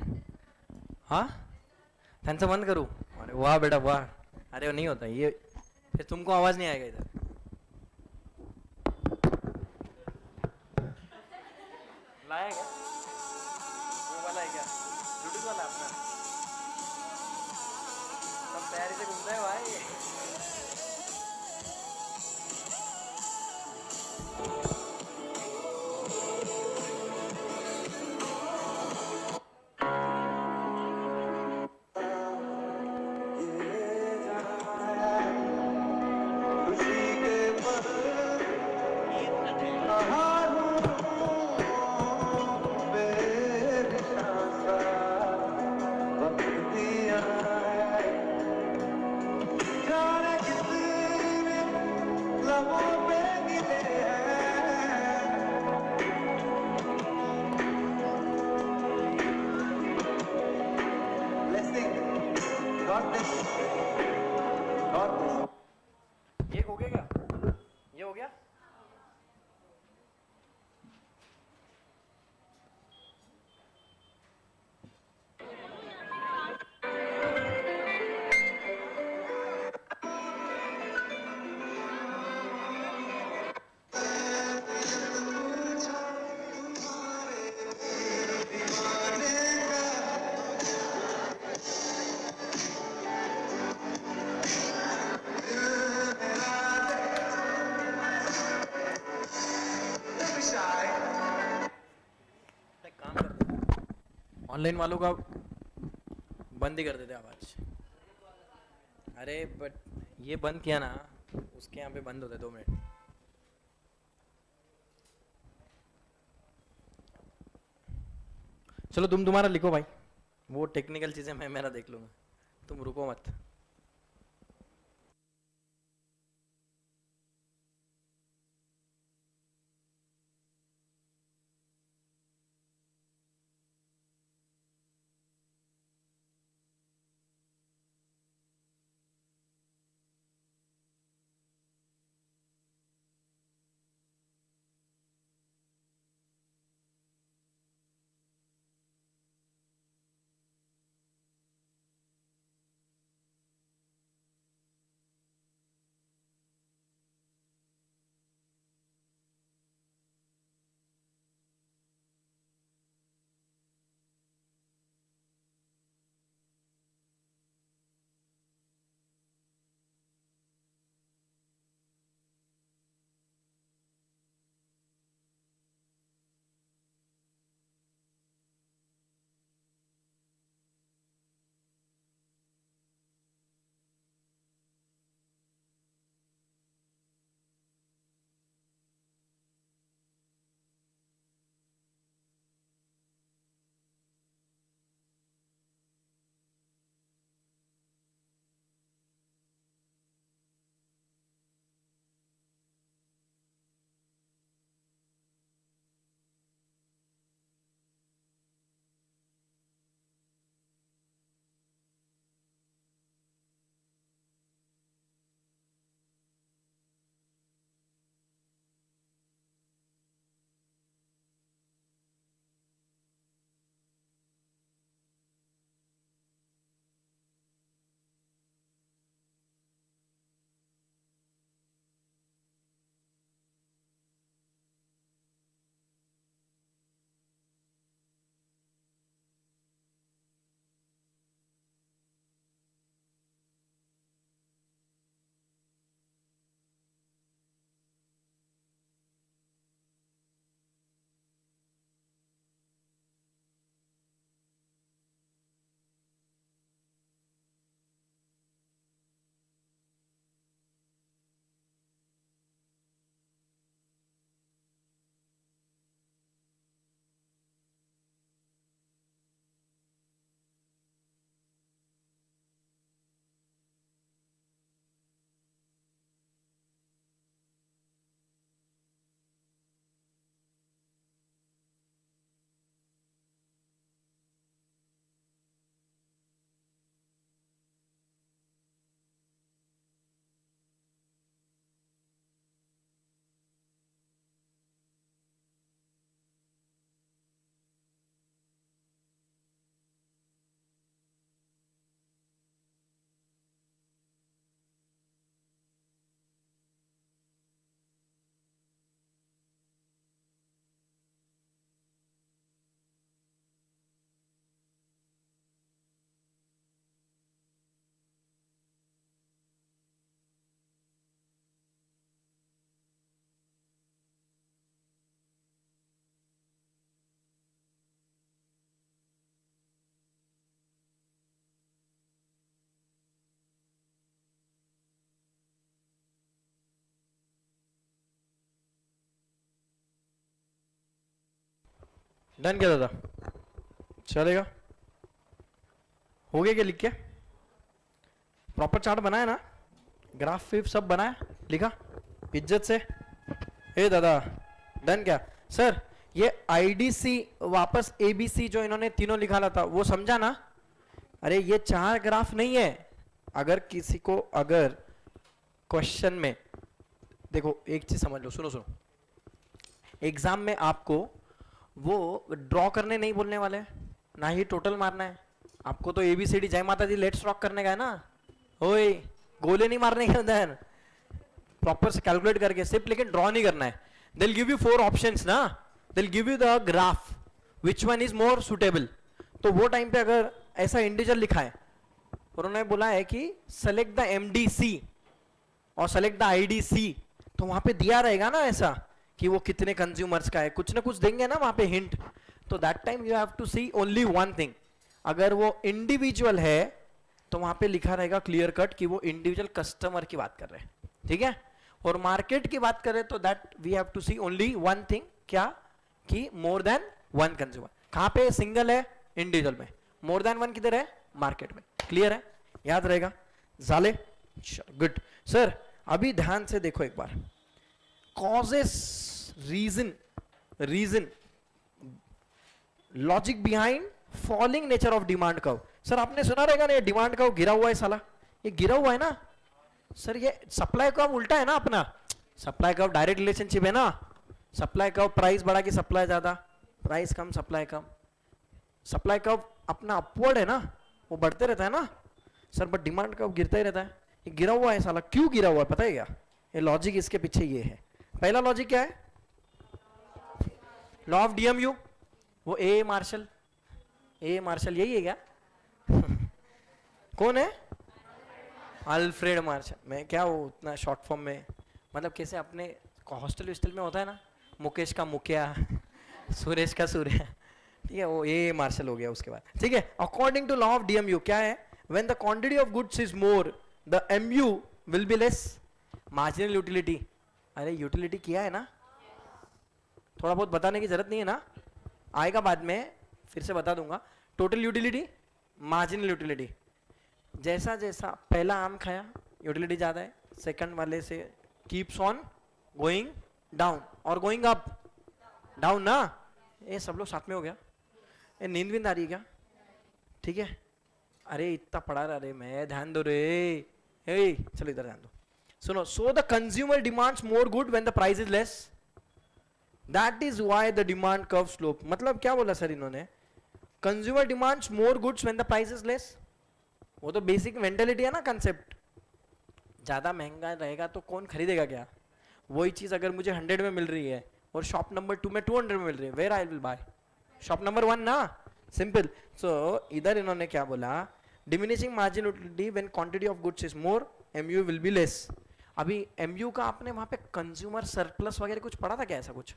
हाँ त्यांचं बंद करूँ? अरे वाह बेटा वाह, अरे वो नहीं होता ये, फिर तुमको आवाज नहीं आएगा इधर। लाया क्या वो वाला है क्या, ब्लूटूथ वाला अपना? तैयारी से घूमता है भाई। ये हो गया क्या? ये हो गया? एक काम करते, ऑनलाइन वालों का बंद ही कर देते आवाज। अरे बट ये बंद किया ना, उसके यहाँ पे बंद होते 2 मिनट। चलो तुम तुम्हारा लिखो भाई, वो टेक्निकल चीजें मैं मेरा देख लूंगा, तुम रुको मत। डन क्या दादा, चलेगा? हो गया क्या लिख के? प्रॉपर चार्ट बनाया ना, ग्राफ फिफ सब बनाया, लिखा इज्जत से? ए दादा डन क्या? सर ये आईडीसी वापस एबीसी जो इन्होंने तीनों निकाला था वो समझा ना? अरे ये 4 ग्राफ नहीं है। अगर किसी को अगर क्वेश्चन में देखो एक चीज समझ लो, सुनो सुनो, एग्जाम में आपको वो ड्रॉ करने नहीं बोलने वाले हैं, ना ही टोटल मारना है। आपको तो एबीसीडी जय माता दी लेट्स रॉक करने का है ना, ओए गोले नहीं मारने के अंदर, प्रॉपर से कैलकुलेट करके सिर्फ, लेकिन ड्रॉ नहीं करना है। they'll give you 4 options ना, they'll give you the graph which one is more suitable। तो वो टाइम पे अगर ऐसा इंडिविजुअल लिखा है और उन्होंने बोला है कि सेलेक्ट द एमडीसी और सेलेक्ट द आईडीसी, तो वहां पे दिया रहेगा ना ऐसा कि वो कितने कंज्यूमर्स का है, कुछ ना कुछ देंगे ना वहां पे हिंट। तो that time you have to see only one thing, अगर वो इंडिविजुअल है तो वहां पे लिखा रहेगा क्लियर कट कि वो इंडिविजुअल कस्टमर की बात कर रहे हैं, ठीक है? और मार्केट की बात करें तो that we have to see only one thing, क्या? कि मोर देन वन कंज्यूमर। कहां पे सिंगल है? इंडिविजुअल में। मोर देन वन किधर है? मार्केट में। क्लियर है? याद रहेगा जाले? Good sir. अभी ध्यान से देखो एक बार, causes, reason, logic behind falling nature of demand curve. Sir आपने सुना रहेगा ना, ये डिमांड कर्व गिरा हुआ है साला, ये गिरा हुआ है ना सर, ये सप्लाई कर्व उल्टा है ना अपना। सप्लाई कर्व डायरेक्ट रिलेशनशिप है ना, सप्लाई कर्व प्राइस बढ़ा कि सप्लाई ज्यादा, प्राइस कम सप्लाई कम। सप्लाई कर्व अपना अपवर्ड है ना, वो बढ़ते रहता है ना सर, बट डिमांड कर्व गिरता ही रहता है। ये गिरा हुआ है साला, क्यों गिरा हुआ है पता है क्या? ये लॉजिक इसके पीछे ये है। पहला लॉजिक क्या है? लॉ ऑफ डीएमयू, वो ए मार्शल यही है क्या? कौन है? Alfred Marshall. मैं क्या वो उतना शॉर्ट फॉर्म में, मतलब कैसे अपने हॉस्टल विस्टल में होता है ना, मुकेश का मुखिया, सुरेश का सूर्या, ठीक है, वो ए मार्शल हो गया उसके बाद, ठीक है। According to law of DMU क्या है? When the quantity of goods is more the MU will be less marginal utility. अरे यूटिलिटी किया है ना, थोड़ा बहुत बताने की जरूरत नहीं है ना, आएगा बाद में, फिर से बता दूंगा। टोटल यूटिलिटी, मार्जिनल यूटिलिटी, जैसा जैसा पहला आम खाया यूटिलिटी ज्यादा है, सेकंड वाले से कीप्स ऑन गोइंग डाउन और गोइंग अप, डाउन ना। ये सब लोग साथ में हो गया? ये नींद विंद आ रही है क्या? ठीक है, अरे इतना पढ़ा रहा रे मैं, ध्यान दो रे। हे चलो इधर ध्यान दो, सुनो। So the consumer demands more good when the price is less, that is why the demand curve slope. मतलब क्या बोला सर इन्होंने? Consumer demands more goods when the price is less. वो तो बेसिक मेंटेलिटी है ना, कंसेप्ट। ज्यादा महंगा रहेगा तो कौन खरीदेगा क्या? वही चीज अगर मुझे 100 में मिल रही है और शॉप नंबर 2 में 200 में मिल रही है, where I will buy? Shop number 1 ना, सिंपल। सो इधर इन्होंने क्या बोला? Diminishing margin utility when quantity of goods is more MU will be less. अभी एमयू का आपने वहां पे कंज्यूमर सरप्लस वगैरह कुछ पढ़ा था क्या? ऐसा कुछ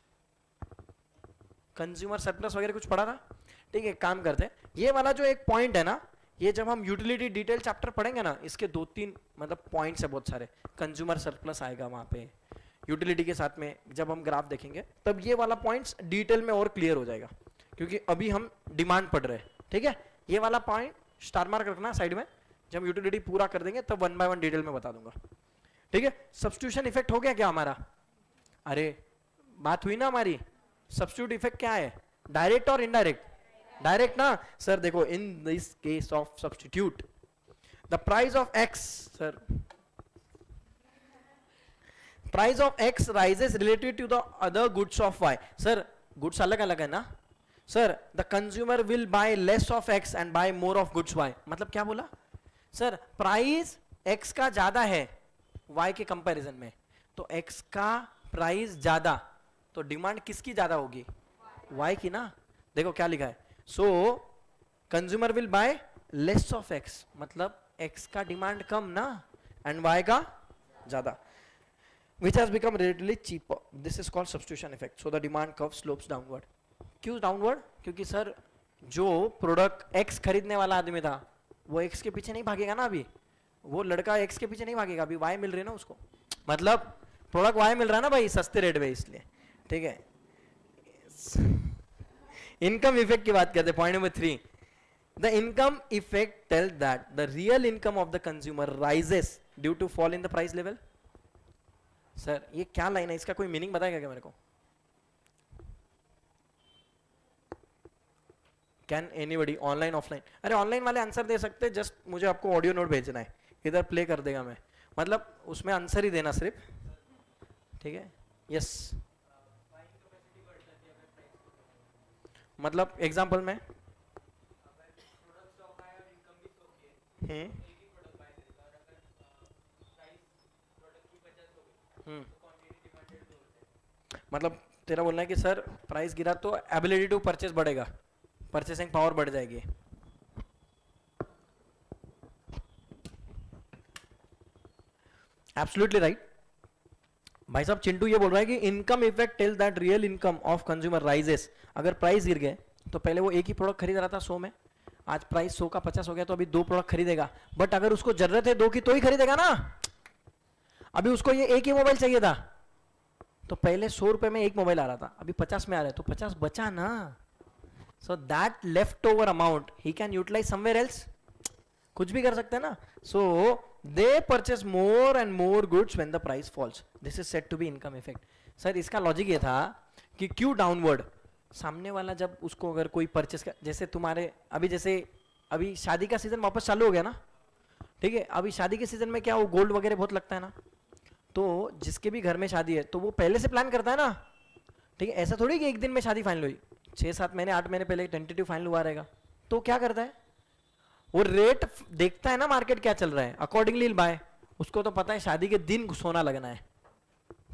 कंज्यूमर सरप्लस वगैरह कुछ पढ़ा था? ठीक है, काम करते हैं, ये वाला जो एक पॉइंट है ना, ये जब हम यूटिलिटी डिटेल चैप्टर पढ़ेंगे ना, इसके 2-3 मतलब पॉइंट्स है बहुत सारे। कंज्यूमर सरप्लस आएगा वहां पे यूटिलिटी के साथ में, जब हम ग्राफ देखेंगे तब ये वाला पॉइंट्स डिटेल में और क्लियर हो जाएगा, क्योंकि अभी हम डिमांड पढ़ रहे हैं। ठीक है, ये वाला पॉइंट स्टार मार्क रखना साइड में, जब यूटिलिटी पूरा कर देंगे तब 1 बाय 1 डिटेल में बता दूंगा। ठीक है, सब्स्टिट्यूशन इफेक्ट हो गया क्या हमारा? अरे बात हुई ना हमारी, सब्स्टिट्यूट इफेक्ट क्या है? डायरेक्ट और इनडायरेक्ट? डायरेक्ट ना सर। देखो in this case of substitute the price of X, sir price of X rises relative to the other goods of Y. Sir goods अलग अलग है ना sir. The consumer will buy less of X and buy more of goods Y. मतलब क्या बोला sir? Price x का ज्यादा है वाई के कंपैरिजन में, तो एक्स का प्राइस ज्यादा, तो डिमांड किसकी ज्यादा होगी? वाई की ना। देखो क्या लिखा है, सो consumer will buy less of x, मतलब एक्स का डिमांड कम ना एंड वाई का ज्यादा, which has become relatively cheaper. This is called substitution effect. So the demand curve slopes downward. क्यों डाउनवर्ड? क्योंकि सर जो प्रोडक्ट एक्स खरीदने वाला आदमी था वो एक्स के पीछे नहीं भागेगा ना, अभी वो लड़का एक्स के पीछे नहीं भागेगा, अभी वाई मिल रही है ना उसको, मतलब प्रोडक्ट वाई मिल रहा है ना भाई, सस्ते रेट पे, इसलिए। ठीक है, इनकम इफेक्ट की बात करते हैं, point number 3. The income effect tell that the real income of the consumer rises due to fall in the price level. Sir ये क्या लाइन है, इसका कोई मीनिंग बताएगा क्या मेरे को? Can anybody, online offline? अरे ऑनलाइन वाले आंसर दे सकते हैं, जस्ट मुझे आपको ऑडियो नोट भेजना है, इधर प्ले कर देगा मैं, मतलब उसमें आंसर ही देना सिर्फ, ठीक है. यस, मतलब एग्जांपल में मतलब तेरा बोलना है कि सर प्राइस गिरा तो एबिलिटी टू परचेस बढ़ेगा, परचेसिंग पावर बढ़ जाएगी. Absolutely right. भाई साहब चिंटू ये बोल रहा है कि income effect tell that real income of consumer rises. अगर प्राइस गिर गए तो पहले वो एक ही प्रोडक्ट खरीद रहा था 100 में, आज प्राइस 100 का 50 हो गया तो अभी 2 प्रोडक्ट खरीदेगा. बट अगर उसको जरूरत है 2 की तो ही खरीदेगा ना. अभी उसको ये एक ही मोबाइल चाहिए था तो पहले 100 रुपए में एक मोबाइल आ रहा था, अभी 50 में आ रहा है तो 50 बचा ना. So that left over amount he can utilize somewhere else. कुछ भी कर सकते हैं ना. So they purchase more and more goods when the price falls. This is said to be income effect. Sir इसका लॉजिक ये था कि क्यों डाउनवर्ड, सामने वाला जब उसको अगर कोई परचेस कर, जैसे तुम्हारे अभी जैसे अभी शादी का सीजन वापस चालू हो गया ना, ठीक है. अभी शादी के सीजन में क्या वो गोल्ड वगैरह बहुत लगता है ना, तो जिसके भी घर में शादी है तो वो पहले से प्लान करता है ना, ठीक है. ऐसा थोड़ी कि एक दिन में शादी फाइनल हुई, 6-7 महीने 8 महीने पहले टेंटेटिव फाइनल हुआ रहेगा. तो क्या करता है वो रेट देखता है ना, मार्केट क्या चल रहा है, अकॉर्डिंगली बाय. उसको तो पता है शादी के दिन सोना लगना है,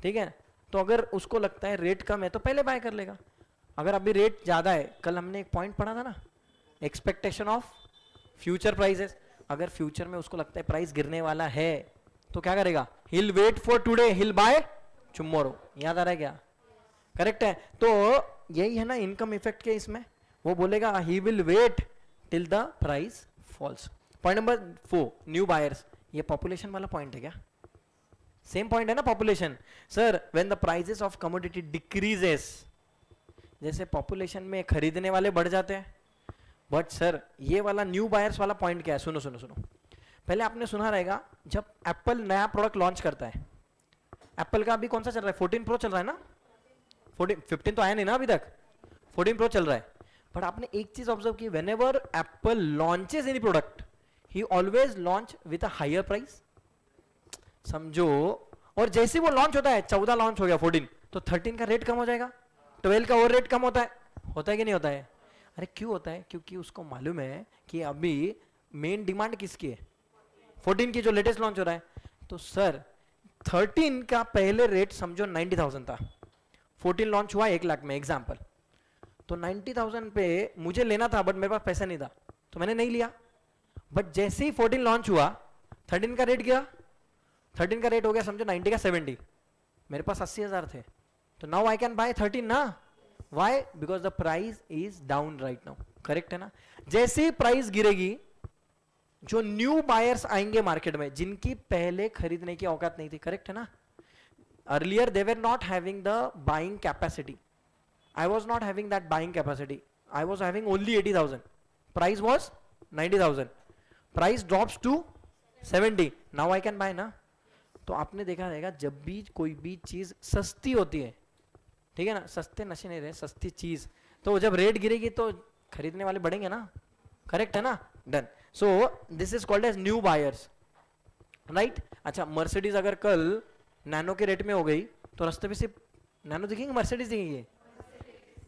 ठीक है. तो अगर उसको लगता है रेट कम है तो पहले बाय कर लेगा. अगर अभी रेट ज्यादा है, कल हमने एक पॉइंट पढ़ा था ना, एक्सपेक्टेशन ऑफ फ्यूचर प्राइसेस. अगर फ्यूचर में उसको लगता है प्राइस गिरने वाला है तो क्या करेगा, he'll wait for today he'll buy tomorrow. याद आ रहा है क्या? करेक्ट है. तो यही है ना इनकम इफेक्ट के इसमें. वो बोलेगा he will wait till the price falls. Point number 4, new buyers. ये पॉपुलेशन वाला पॉइंट है क्या? सेम पॉइंट है ना population. Sir when the prices of commodity decreases, जैसे पॉपुलेशन में खरीदने वाले बढ़ जाते हैं. बट सर ये वाला न्यू बायर्स वाला पॉइंट क्या है? सुनो सुनो सुनो. पहले आपने सुना रहेगा जब एप्पल नया प्रोडक्ट लॉन्च करता है, एप्पल का अभी कौन सा चल रहा है, 14 प्रो चल रहा है ना. 15 तो आया नहीं ना अभी तक, 14 प्रो चल रहा है. बट आपने एक चीज ऑब्जर्व की, whenever Apple launches any product he always launch with a higher price. समझो. और जैसे वो लॉन्च होता है, 14 लॉन्च हो गया 14, तो 13 का रेट कम हो जाएगा, 12 का और रेट कम होता है कि नहीं होता है? अरे क्यों होता है? क्योंकि उसको मालूम है कि अभी मेन डिमांड किसकी है, 14 की जो लेटेस्ट लॉन्च हो रहा है. तो सर 13 का पहले रेट समझो 90,000 था, 14 लॉन्च हुआ 1 लाख में एग्जाम्पल, तो 90,000 पे मुझे लेना था बट मेरे पास पैसा नहीं था तो मैंने नहीं लिया. बट जैसे ही 14 लॉन्च हुआ 13 का रेट गया, 13 का रेट हो गया समझो 90 का 70, मेरे पास 80,000 थे, तो नाउ आई कैन बाय 13 ना. Why? Because the price is down right now. Correct है ना. जैसे ही प्राइस गिरेगी, जो न्यू बायर्स आएंगे मार्केट में, जिनकी पहले खरीदने की औकात नहीं थी, करेक्ट है ना. Earlier they were not having the buying capacity. I was not having that buying capacity. I was having only 80,000. Price was 90,000. Price drops to 70. Now I can buy ना. तो आपने देखा रहेगा जब भी कोई भी चीज सस्ती होती है, ठीक है ना, सस्ते नशे नहीं रहे, सस्ती चीज, तो जब रेट गिरेगी तो खरीदने वाले बढ़ेंगे ना. करेक्ट है ना. Done. So this is called as new buyers, right. अच्छा, मर्सिडीज अगर कल नैनो के रेट में हो गई तो रास्ते पे सिर्फ नैनो दिखेंगे, मर्सिडीज दिखेंगे.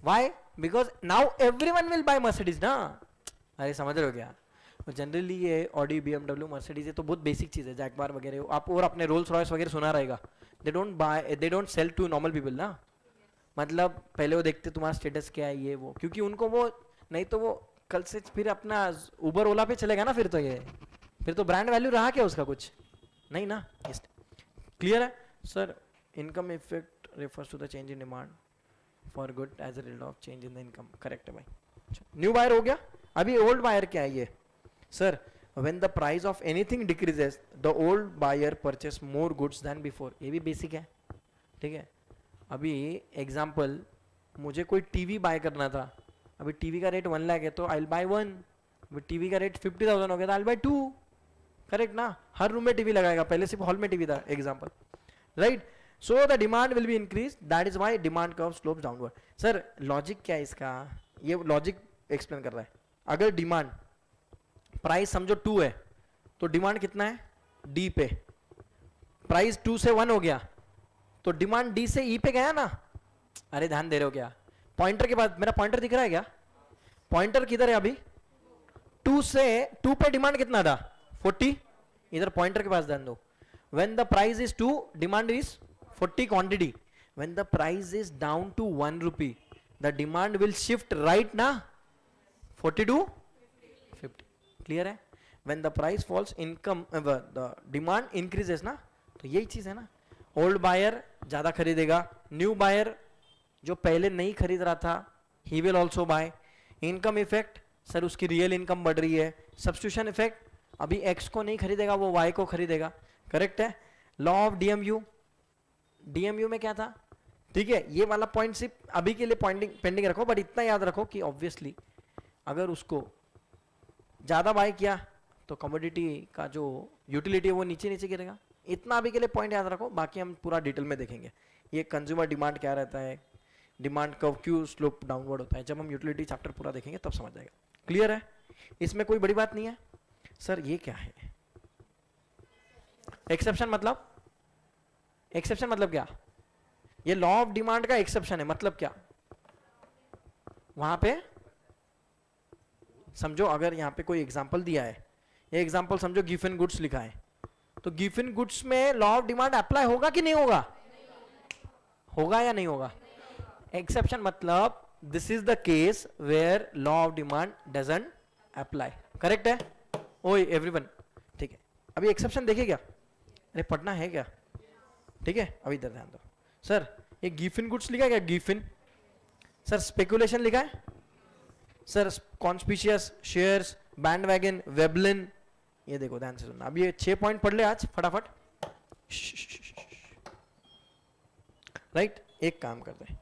Why? Because now everyone will buy Mercedes ना. अरे समझ रहे हो क्या? जनरली ये ऑडी, BMW, मर्सिडीज ये तो बहुत बेसिक चीज है, जैगवार वगैरह. आप और अपने रोल्स रॉयस वगैरह सुना रहेगा, they don't sell to normal people ना. मतलब पहले वो देखते तुम्हारा स्टेटस क्या है, ये वो, क्योंकि उनको वो नहीं तो वो कल से फिर अपना उबर ओला पे चलेगा ना. फिर तो ब्रांड वैल्यू रहा क्या उसका? कुछ नहीं ना. क्लियर है sir. Income effect refers to the change in demand for good as a result of change in the income. Correct है भाई. न्यू बायर हो गया. अभी ओल्ड बायर क्या है ये? Sir when the price of anything decreases the old buyer purchase more goods then before. ये भी बेसिक है, ठीक है. अभी एग्जांपल, मुझे कोई टीवी बाय करना था, अभी टीवी का रेट 1 लाख है तो आई विल बाय 1, अभी टीवी का रेट 50,000 हो गया तो आई विल बाय 2, करेक्ट ना? हर रूम में टीवी लगाएगा, पहले सिर्फ हॉल में टीवी था example, right? So the demand will be increase, that is why demand curve slopes downward. Sir logic क्या है इसका? ये लॉजिक एक्सप्लेन कर रहा है। अगर डिमांड प्राइस समझो 2 है तो डिमांड कितना है? डी पे। प्राइस 2 से 1 हो गया तो डिमांड डी से ई पे गया ना? अरे ध्यान दे रहे हो क्या? पॉइंटर के बाद मेरा पॉइंटर दिख रहा है क्या? पॉइंटर किधर है अभी? 2 से 2 पे डिमांड कितना था? 40। इधर पॉइंटर के पास ध्यान दो। When the price is 2, demand is 40 quantity. When the price is down to 1 rupee, the demand will shift right ना 40 to 50. Clear है? When the price falls, income the demand increases ना, तो यही चीज है ना। ओल्ड बायर ज्यादा खरीदेगा, न्यू बायर जो पहले नहीं खरीद रहा था he will also buy. Income effect, sir उसकी रियल इनकम बढ़ रही है। सब्स्टिट्यूशन इफेक्ट, अभी एक्स को नहीं खरीदेगा वो वाई को खरीदेगा, करेक्ट है? लॉ ऑफ डीएमयू, डीएमयू में क्या था? ठीक है, ये वाला पॉइंट सिर्फ अभी के लिए पॉइंटिंग पेंडिंग रखो, बट इतना याद रखो कि ऑब्वियसली अगर उसको ज्यादा बाय किया तो कमोडिटी का जो यूटिलिटी है वो नीचे नीचे गिरेगा। इतना अभी के लिए पॉइंट याद रखो, बाकी हम पूरा डिटेल में देखेंगे। ये कंज्यूमर डिमांड क्या रहता है, डिमांड कर्व क्यों स्लोप डाउनवर्ड होता है, जब हम यूटिलिटी चैप्टर पूरा देखेंगे तब समझ जाएगा। क्लियर है? इसमें कोई बड़ी बात नहीं है। सर ये क्या है? एक्सेप्शन मतलब? एक्सेप्शन मतलब क्या? ये लॉ ऑफ डिमांड का एक्सेप्शन है, मतलब क्या? वहां पे समझो अगर यहां पे कोई एग्जांपल दिया है, ये एग्जांपल समझो गिवन गुड्स लिखा है, तो गिवन गुड्स में लॉ ऑफ डिमांड अप्लाई होगा कि नहीं होगा? होगा या नहीं होगा? एक्सेप्शन मतलब this is the case where law of demand doesn't apply, correct है? ओए एवरीवन, ठीक है। अभी एक्सेप्शन देखे क्या? अरे पढ़ना है क्या? ठीक है, अभी इधर ध्यान दो। सर ये गिवन गुड्स लिखा है क्या? गिवन। सर स्पेकुलेशन लिखा है? Sir conspicuous, shares, bandwagon, Veblen, ये देखो ध्यान से सुनना। अब ये 6 पॉइंट पढ़ ले आज फटाफट, राइट? एक काम करते हैं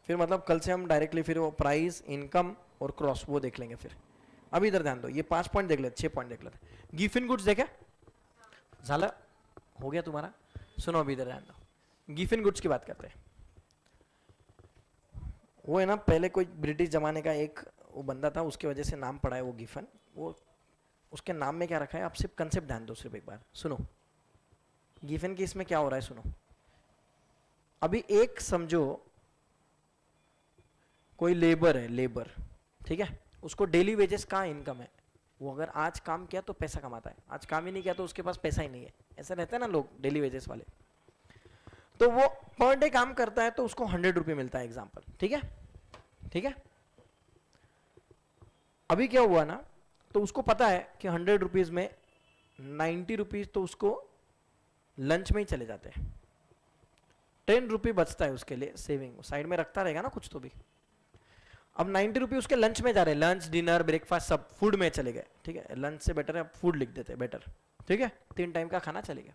फिर, मतलब कल से हम डायरेक्टली फिर वो प्राइस, इनकम और क्रॉस वो देख लेंगे फिर। अभी इधर ध्यान दो, ये 5 पॉइंट देख लेते, 6 पॉइंट देख लेते। गिवन गुड्स देखे? झाला हो गया तुम्हारा? सुनो अभी इधर ध्यान दो, गिवन गुड्स की बात करते हैं। वो है ना, पहले कोई ब्रिटिश जमाने का एक वो बंदा था, उसकी वजह से नाम पड़ा है वो गिवन। वो उसके नाम में क्या रखा है, आप सिर्फ कंसेप्ट ध्यान दो, सिर्फ एक बार सुनो। गिवन की इसमें क्या हो रहा है सुनो। अभी एक समझो कोई लेबर है, लेबर, ठीक है, उसको डेली वेजेस का इनकम है। वो अगर आज काम किया तो पैसा कमाता है, आज काम ही नहीं किया तो उसके पास पैसा ही नहीं है। ऐसा रहता है ना लोग डेली वेजेस वाले। तो वो पर डे काम करता है तो उसको 100 रुपये मिलता है एग्जाम्पल, ठीक है? ठीक है, अभी क्या हुआ ना, तो उसको पता है कि 100 रुपीज में 90 रुपीज तो उसको लंच में ही चले जाते हैं। 10 रुपये बचता है उसके लिए सेविंग, साइड में रखता रहेगा ना कुछ तो भी। अब 90 रुपये उसके लंच में जा रहे हैं, लंच, डिनर, ब्रेकफास्ट सब फूड में चले गए, ठीक है? लंच से बेटर है फूड लिख देते बेटर, ठीक है? 3 टाइम का खाना चले गया।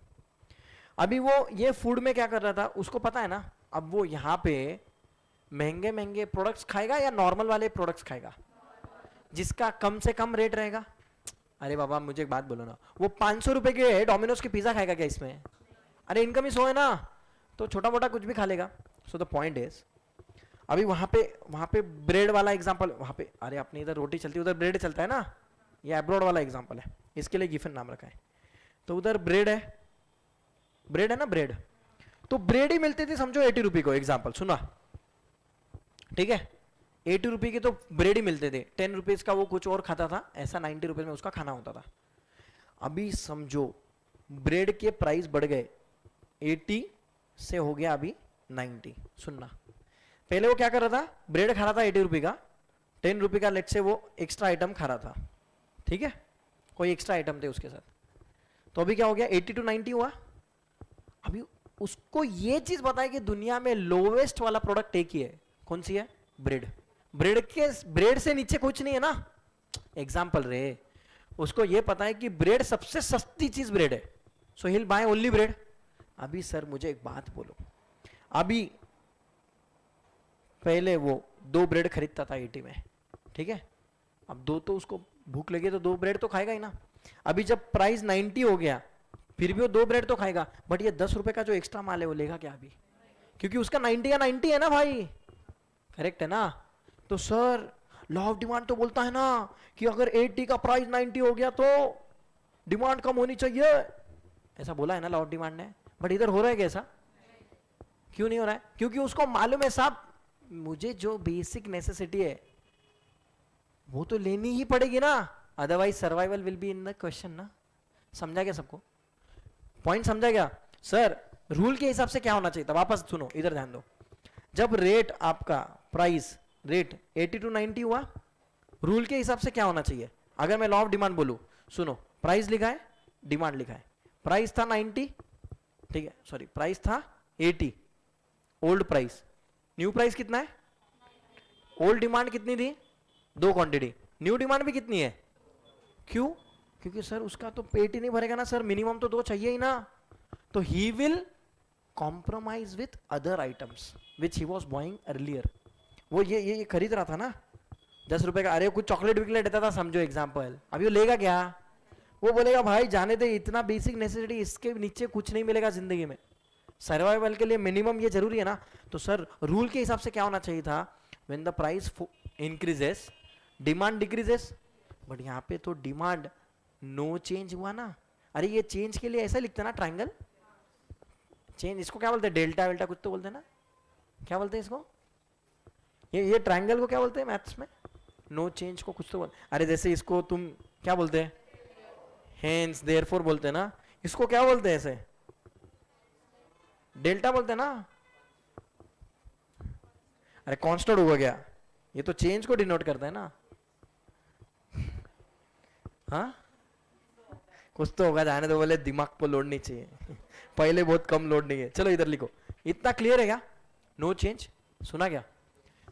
अभी वो ये फूड में क्या कर रहा था, उसको पता है ना, अब वो यहाँ पे महंगे महंगे प्रोडक्ट्स खाएगा या नॉर्मल वाले प्रोडक्ट्स खाएगा जिसका कम से कम रेट रहेगा? अरे बाबा मुझे एक बात बोलो ना, वो 500 रुपए के डोमिनोज के पिज्जा खाएगा क्या इसमें? अरे इनकम ही 100 है ना, तो छोटा मोटा कुछ भी खा लेगा। सो द पॉइंट इज, अभी वहां पे ब्रेड वाला एग्जांपल, वहां पे अरे अपने इधर रोटी चलती है उधर ब्रेड चलता है ना, ये अब्रॉड वाला एग्जांपल है, इसके लिए गिवन नाम रखा है। तो उधर ब्रेड है ना, ब्रेड, तो ब्रेड ही मिलती थी समझो 80 रुपये को, एग्जांपल सुना, ठीक है? 80 रुपये की तो ब्रेड ही मिलते थे, 10 रुपीज का वो कुछ और खाता था, ऐसा 90 रुपीज में उसका खाना होता था। अभी समझो ब्रेड के प्राइस बढ़ गए, 80 से हो गया अभी 90। सुनना, पहले वो क्या कर रहा था, ब्रेड खा रहा था 80 रुपये का, 10 रुपये का लेट से वो एक्स्ट्रा आइटम खा रहा था, ठीक है? कोई एक्स्ट्रा आइटम थे उसके साथ। तो अभी क्या हो गया, 80 to 90 हुआ। अभी उसको ये चीज पता है कि दुनिया में लोवेस्ट वाला प्रोडक्ट एक ही है, कौन सी है? ब्रेड। ब्रेड से नीचे कुछ नहीं है ना, एग्जाम्पल रे। उसको ये पता है कि ब्रेड सबसे सस्ती चीज ब्रेड है, so he will buy only bread. अभी सर मुझे एक बात बोलो, अभी पहले वो 2 ब्रेड खरीदता था 80 में, ठीक है, अब 2 तो उसको भूख लगी तो 2 ब्रेड तो खाएगा ही ना। अभी जब प्राइस 90 हो गया फिर भी वो 2 ब्रेड तो खाएगा, बट ये 10 रुपए का जो एक्स्ट्रा माल है वो लेगा क्या अभी, क्योंकि उसका 90 या 90 है ना भाई, करेक्ट है ना। तो सर लॉ ऑफ डिमांड तो बोलता है ना कि अगर 80 का प्राइस 90 हो गया तो डिमांड कम होनी चाहिए, ऐसा बोला है ना लॉ ऑफ डिमांड ने, बट इधर हो रहा है कैसा, क्यों नहीं हो रहा है, क्योंकि उसको मालूम है साहब मुझे जो बेसिक नेसेसिटी है वो तो लेनी ही पड़ेगी ना, otherwise survival will be in the question ना। समझा क्या सबको, पॉइंट समझा क्या सर। रूल के हिसाब से क्या होना चाहिए था, वापस सुनो इधर ध्यान दो, जब रेट आपका प्राइस रेट 80 to 90 हुआ, रूल के हिसाब से क्या होना चाहिए, अगर मैं लॉ ऑफ डिमांड बोलूं, सुनो प्राइस लिखा है डिमांड लिखा है, प्राइस था 90, ठीक है, सॉरी प्राइस था 80, ओल्ड प्राइस, न्यू प्राइस कितना है, ओल्ड डिमांड कितनी थी 2 क्वांटिटी, न्यू डिमांड भी कितनी है, क्यों, क्योंकि सर उसका तो पेट ही नहीं भरेगा ना सर, मिनिमम तो 2 चाहिए ही ना, तो he will compromise with other items which he was buying earlier. वो ये खरीद रहा था ना 10 रुपए का, अरे कुछ चॉकलेट विकलेट देता था समझो एग्जाम्पल, अभी वो लेगा क्या, वो बोलेगा भाई जाने दे, इतना बेसिक नेसेसिटी इसके नीचे कुछ नहीं मिलेगा जिंदगी में, सर्वाइवल के लिए मिनिमम ये जरूरी है ना। तो सर रूल के हिसाब से क्या होना चाहिए था, when the price increases demand decreases, but यहाँ पे तो डिमांड नो चेंज हुआ ना। अरे ये चेंज के लिए ऐसा लिखते ना ट्रायंगल चेंज, इसको क्या बोलते हैं डेल्टा वेल्टा कुछ तो बोलते हैं ना, क्या बोलते हैं इसको, ये ट्रायंगल को क्या बोलते हैं मैथ्स में, नो चेंज को कुछ तो बोलते, अरे जैसे इसको तुम क्या बोलते हैं हेंस देयरफॉर बोलते हैं ना, इसको क्या बोलते हैं ऐसे डेल्टा बोलते हैं ना, अरे कांस्टेंट होगा क्या, ये तो चेंज को डिनोट करता है ना, हाँ कुछ तो होगा, जाने दो, बोले दिमाग को लोड नहीं चाहिए पहले बहुत कम लोड नहीं है, चलो इधर लिखो, इतना क्लियर है क्या, नो चेंज, सुना क्या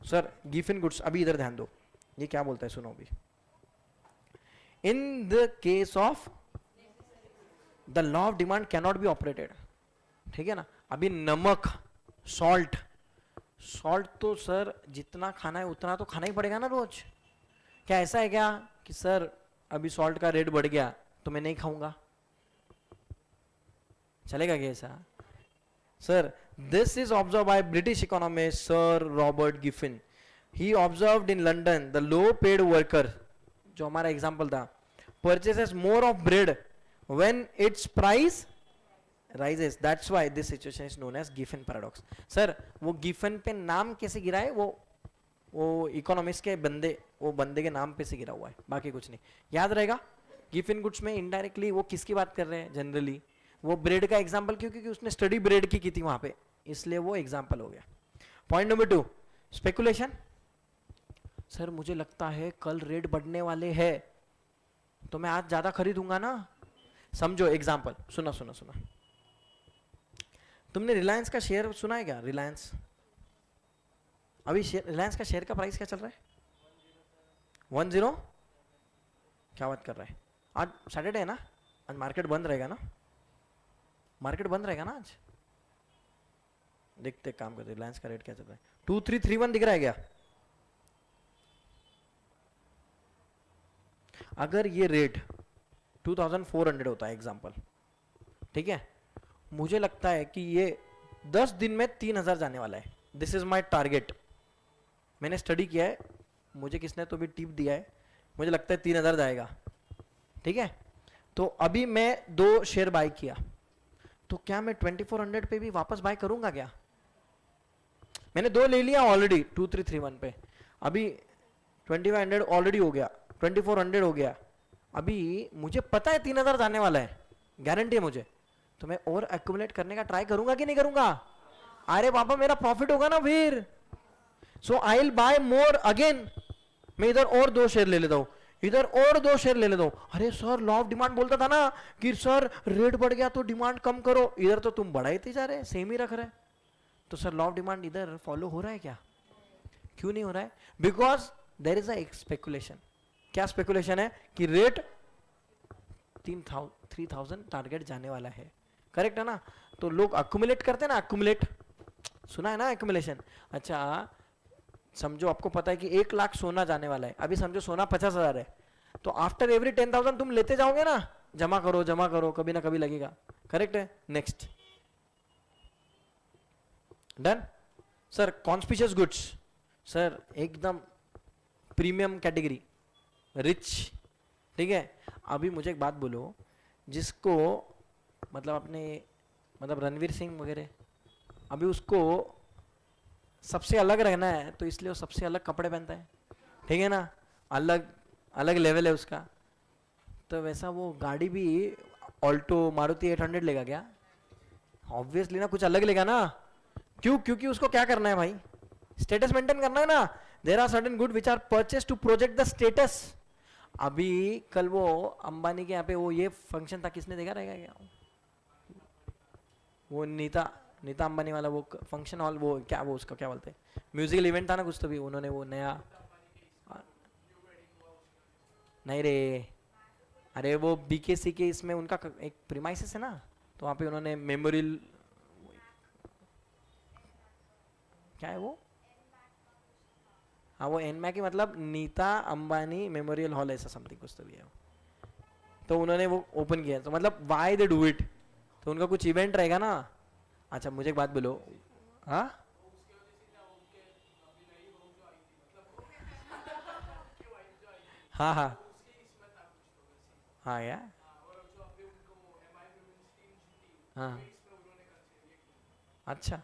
सर, गिवन गुड्स, अभी इधर ध्यान दो, ये क्या बोलता है सुनो अभी, in the case of the law of demand cannot be operated, ठीक है ना। अभी नमक सॉल्ट, सॉल्ट तो सर जितना खाना है उतना तो खाना ही पड़ेगा ना रोज, क्या ऐसा है क्या कि सर अभी सॉल्ट का रेट बढ़ गया तो मैं नहीं खाऊंगा, चलेगा क्या ऐसा, sir this is observe by British economist sir Robert Giffen, he observed in London the low paid worker, जो हमारा एग्जांपल था, purchases more of bread when its price rises, that's why this situation is known as Giffen paradox. Sir वो Giffen पे नाम कैसे गिरा है, वो इकोनॉमिस्ट के बंदे, वो बंदे के नाम पे से गिरा हुआ है, बाकी कुछ नहीं, याद रहेगा। गिफिन गुड्स में इनडायरेक्टली वो किसकी बात कर रहे हैं, जनरली वो ब्रेड का एग्जांपल, क्योंकि उसने स्टडी ब्रेड की थी वहां पे, इसलिए वो एग्जांपल हो गया। पॉइंट नंबर 2 स्पेकुलेशन, सर मुझे लगता है कल रेट बढ़ने वाले हैं तो मैं आज ज्यादा खरीदूंगा ना, समझो एग्जांपल, सुना सुना सुना, तुमने रिलायंस का शेयर सुना है क्या, रिलायंस अभी रिलायंस का शेयर का प्राइस क्या चल रहा है 10, क्या बात कर रहा है, आज सैटरडे है ना, आज मार्केट बंद रहेगा ना, मार्केट बंद रहेगा ना आज, देखते काम करते रिलायंस का रेट क्या चल रहा है, 2331 दिख रहा है क्या, अगर ये रेट 2400 होता है एग्जांपल, ठीक है, मुझे लगता है कि ये 10 दिन में 3000 जाने वाला है, दिस इज माय टारगेट, मैंने स्टडी किया है, मुझे किसने तो भी टिप दिया है, मुझे लगता है 3000 जाएगा, ठीक है। तो अभी मैं 2 शेयर बाय किया, तो क्या मैं 2400 पे भी वापस बाय करूंगा क्या, मैंने 2 ले लिया ऑलरेडी 2331 पे, अभी 2500 ऑलरेडी हो गया, 2400 हो गया, अभी मुझे पता है 3000 जाने वाला है, गारंटी है मुझे, तो मैं और एक्यूमुलेट करने का ट्राई करूंगा कि नहीं करूंगा, अरे पापा मेरा प्रॉफिट होगा ना फिर, so I will buy more again, मैं इधर और 2 शेयर ले लेता हूं, इधर और 2 शेयर ले लेता हूं, अरे सर लॉ ऑफ डिमांड बोलता था ना कि सर रेट बढ़ गया तो डिमांड कम करो, इधर तो तुम बढ़ाते जा रहे, सेम ही रख रहे, तो सर लॉ ऑफ डिमांड इधर फॉलो हो रहा है क्या, क्यों नहीं हो रहा है, because there is a speculation, क्या स्पेकुलेशन है कि रेट 3000 टारगेट जाने वाला है, करेक्ट है ना, तो लोग अक्यूमुलेट करते हैं ना, अक्यूमुलेट सुना है ना एक्यूमुलेशन, अच्छा समझो आपको पता है कि 1 लाख सोना जाने वाला है, अभी समझो सोना 50,000 है, तो आफ्टर एवरी 10,000 तुम लेते जाओगे ना, जमा करो, कभी ना कभी लगेगा, करेक्ट है। Next, done sir. Conspicuous goods sir, एकदम प्रीमियम कैटेगरी, रिच, ठीक है। अभी मुझे एक बात बोलो, जिसको मतलब अपने मतलब रणवीर सिंह वगैरह, अभी उसको सबसे अलग रहना है तो इसलिए वो सबसे अलग कपड़े पहनता है, ठीक है ना, अलग अलग लेवल है उसका। तो वैसा वो गाड़ी भी ऑल्टो मारुति 800 लेगा क्या? ऑब्वियसली ना, कुछ अलग लेगा ना। क्यों? क्योंकि उसको क्या करना है भाई, स्टेटस मेंटेन करना है ना। There are certain good which are purchase to project the status. अभी कल वो अंबानी के यहाँ पे वो ये फंक्शन था, किसने देखा रहेगा क्या? वो नीता अंबानी वाला वो फंक्शन हॉल, वो क्या, वो उसका क्या बोलते हैं, म्यूजिकल इवेंट था ना कुछ, तो भी उन्होंने वो नया, नहीं रे, अरे वो बीकेसी के इसमें उनका एक प्रीमाइसेस है ना, तो वहाँ पे उन्होंने मेमोरियल, क्या है वो, हाँ वो एनमैक, मतलब नीता अंबानी मेमोरियल हॉल ऐसा समथिंग कुछ तो भी है। तो उन्होंने वो ओपन किया, तो मतलब वाई दे डू इट, तो उनका कुछ इवेंट रहेगा ना। अच्छा मुझे एक बात बोलो, हाँ हाँ हाँ हाँ यार, हाँ अच्छा,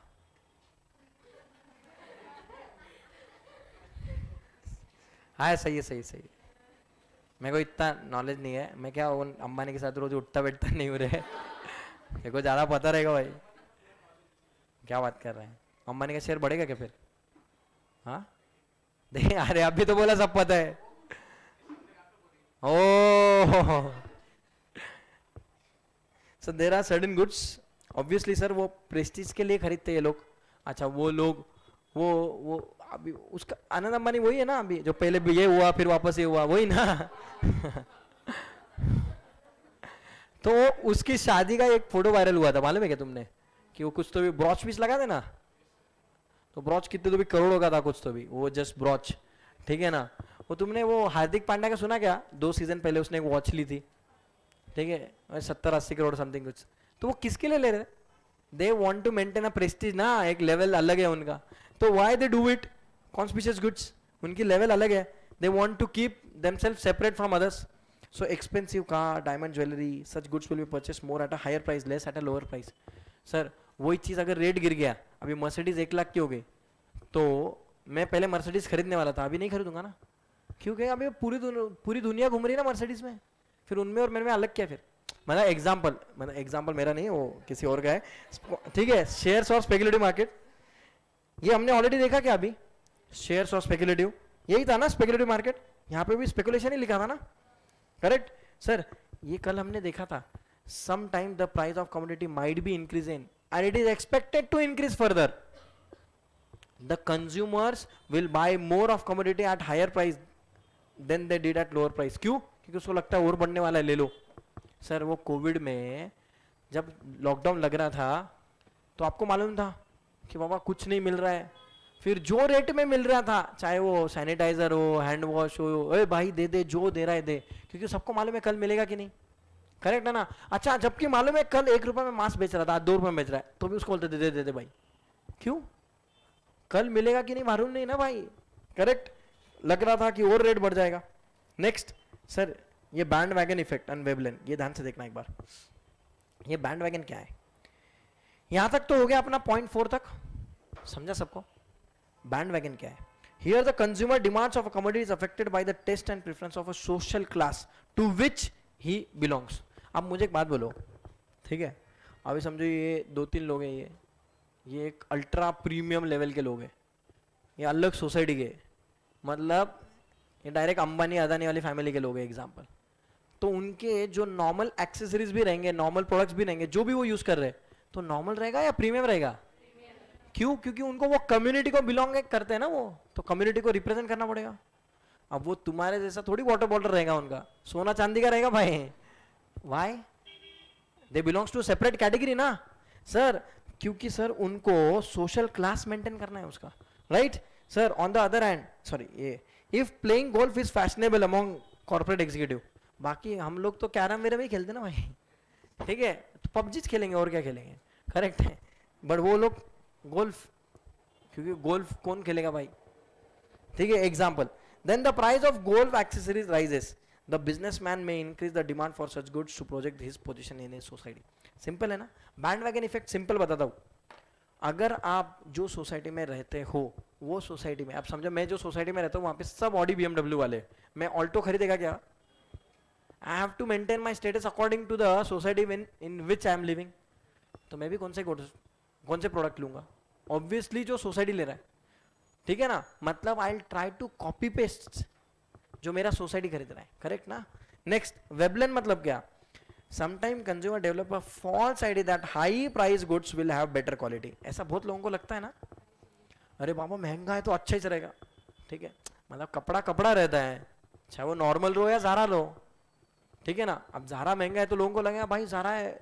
हाँ सही है, सही सही। मेरे को इतना नॉलेज नहीं है, मैं क्या उन अंबानी के साथ रोज उठता बैठता नहीं हो रहे मेरे को ज़्यादा पता रहेगा भाई। क्या बात कर रहे हैं, अंबानी का शेयर बढ़ेगा क्या फिर? हाँ देखिए, अरे अभी तो बोला सब पता है। Oh sir, there are certain goods, obviously sir, वो प्रेस्टीज के लिए खरीदते हैं ये लोग। अच्छा वो लोग, वो अभी उसका आनंद अंबानी वही है ना, अभी जो पहले भी ये हुआ फिर वापस ये हुआ, वही ना तो उसकी शादी का एक फोटो वायरल हुआ था, मालूम है क्या तुमने, कि वो कुछ तो भी ब्रॉच पीस लगा देना, तो ब्रॉच कितने तो भी करोड़ों का था कुछ तो भी, वो जस्ट ब्रॉच, ठीक है ना। वो तुमने वो हार्दिक पांड्या का सुना क्या, 2 सीजन पहले उसने एक वॉच ली थी, ठीक है, 70-80 करोड़ समथिंग कुछ। तो वो किसके लिए ले रहे? They want to maintain a prestige ना, एक लेवल अलग है उनका, तो why they do it? Conspicuous goods, उनकी लेवल अलग है, they want to keep themself separate from others. So expensive car, diamond jewelry, such goods will be purchased more at a higher price, less at a lower price. Sir वही चीज़ अगर rate गिर गया, अभी Mercedes 1 lakh की हो गई, तो मैं पहले मर्सिडीज खरीदने वाला था, अभी नहीं खरीदूंगा ना, क्योंकि अभी पूरी दुनिया घूम रही है ना मर्सिडीज में, फिर उनमें और मेरे में अलग क्या फिर? मतलब एग्जाम्पल मेरा नहीं, वो किसी और का है, ठीक है। शेयर्स और स्पेकुलेटिव मार्केट, ये हमने ऑलरेडी देखा क्या अभी, शेयर्स और स्पेकुलेटिव, यही था ना स्पेकुलेटिव मार्केट, यहाँ पे भी स्पेकुलेशन ही लिखा था ना, करेक्ट सर। ये कल हमने देखा था, some time the price of commodity might be increasing and it is expected to increase further, the consumers will buy more of commodity at higher price than they did at lower price. क्यों? क्योंकि उसको लगता है और बढ़ने वाला है, ले लो। सर वो कोविड में जब लॉकडाउन लग रहा था, तो आपको मालूम था कि बाबा कुछ नहीं मिल रहा है, फिर जो रेट में मिल रहा था, चाहे वो सैनिटाइजर हो, हैंड वॉश हो, अरे भाई दे दे, जो दे रहा है दे, क्योंकि सबको मालूम है कल मिलेगा कि नहीं, करेक्ट है ना। अच्छा जबकि मालूम है कल 1 रुपए में मास्क बेच रहा था, आज 2 रुपए में बेच रहा है, तो भी उसको बोलते दे दे दे भाई, क्यों? कल मिलेगा कि नहीं मालूम नहीं ना भाई, करेक्ट। लग रहा था कि और रेट बढ़ जाएगा। नेक्स्ट सर, ये बैंड वैगन इफेक्ट एंड वेवलेन, ये ध्यान से देखना एक बार, ये बैंड वैगन क्या है। यहां तक तो हो गया अपना पॉइंट 4 तक, समझा सबको? Bandwagon क्या है? Here the consumer demands of a commodity is affected by the taste and preference of a social class to which he belongs. अब मुझे एक बात बोलो, ठीक है, अभी समझो ये 2-3 लोग हैं, ये एक अल्ट्रा प्रीमियम लेवल के लोग हैं, ये अलग सोसाइटी के, मतलब ये डायरेक्ट अंबानी अदानी वाली फैमिली के लोग हैं एग्जाम्पल। तो उनके जो नॉर्मल एक्सेसरीज भी रहेंगे, नॉर्मल प्रोडक्ट्स भी रहेंगे, जो भी वो यूज कर रहे हैं, तो नॉर्मल रहेगा या प्रीमियम रहेगा? क्यों? क्योंकि उनको वो कम्युनिटी को बिलोंग करते हैं ना, वो तो कम्युनिटी को रिप्रेजेंट करना पड़ेगा। अब वो तुम्हारे जैसा थोड़ी वाटर बॉटल रहेगा, उनका सोना चांदी का रहेगा भाई। Why? They belongs to separate category ना सर, क्योंकि सर उनको सोशल क्लास मेंटेन करना है उसका, right sir on the other hand sorry ये if playing golf is fashionable among corporate executive, बाकी हम लोग तो कैरम वेरम ही खेलते ना भाई, ठीक है, तो पबजी खेलेंगे और क्या खेलेंगे, करेक्ट है, बट वो लोग गोल्फ, क्योंकि गोल्फ कौन खेलेगा भाई, ठीक है, example. Then the price of golf accessories rises, the businessman may increase the demand for such goods to project his position in a society. Simple है ना, बैंड वैगन इफेक्ट सिंपल बताता हूँ. अगर आप जो सोसाइटी में रहते हो वो सोसाइटी में, आप समझो मैं जो सोसाइटी में रहता हूँ वहाँ पे सब ऑडी BMW वाले, मैं ऑल्टो खरीदेगा क्या? I have to maintain my status according to the society in which I am living. तो मैं भी कौन से प्रोडक्ट लूंगा? ऑब्वियसली जो सोसाइटी ले रहा है, ठीक है ना, मतलब I try to copy paste जो मेरा सोसाइटी खरीद रहा है, करेक्ट ना. नेक्स्ट, वेबलन मतलब क्या? Sometime consumer develop a false idea that high price goods will have better quality. ऐसा बहुत लोगों को लगता है ना, अरे बाबा महंगा है तो अच्छा ही रहेगा, ठीक है, मतलब कपड़ा कपड़ा रहता है, चाहे वो नॉर्मल लो या ज़ारा लो, ठीक है ना. अब ज़ारा महंगा है तो लोगों को लगेगा भाई ज़ारा है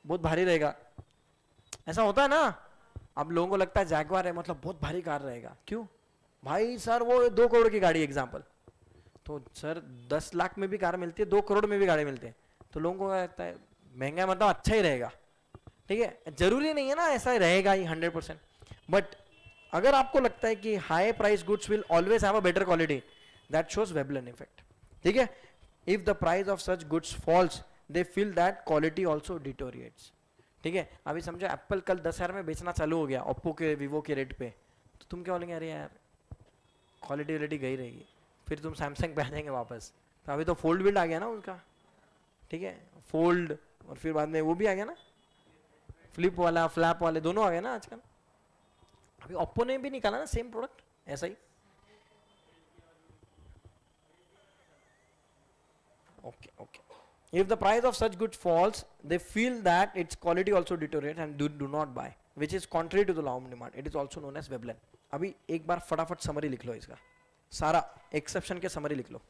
बहुत भारी रहेगा, ऐसा होता है ना. अब लोगों को लगता है जैगवार है मतलब बहुत भारी कार रहेगा, क्यों भाई? सर वो 2 करोड़ की गाड़ी एग्जाम्पल, तो सर 10 लाख में भी कार मिलती है, 2 करोड़ में भी गाड़ी मिलती है, तो लोगों को लगता है महंगा मतलब अच्छा ही रहेगा, ठीक है. जरूरी नहीं है ना ऐसा रहेगा ही 100%, बट अगर आपको लगता है कि high price goods will always have a better quality, that shows Veblen effect, ठीक है. If the price of such goods falls they feel that quality also deteriorates, ठीक है. अभी समझो एप्पल कल 10,000 में बेचना चालू हो गया ओप्पो के वीवो के रेट पे, तो तुम क्या बोलेंगे? अरे यार क्वालिटी व्वालिटी गई रहेगी, फिर तुम सैमसंग पे आ जाएंगे वापस. तो अभी तो फोल्ड बिल्ड आ गया ना उनका, ठीक है, फोल्ड, और फिर बाद में वो भी आ गया ना फ्लिप वाला, फ्लैप वाले दोनों आ गए ना आजकल. अभी ओप्पो ने भी निकाला ना सेम प्रोडक्ट ऐसा ही. Okay okay. If the price of such goods falls they feel that its quality also deteriorate and do not buy, which is contrary to the law of demand. It is also known as Veblen. अभी एक बार फटाफट summary लिख लो इसका, सारा exception के summary लिख लो.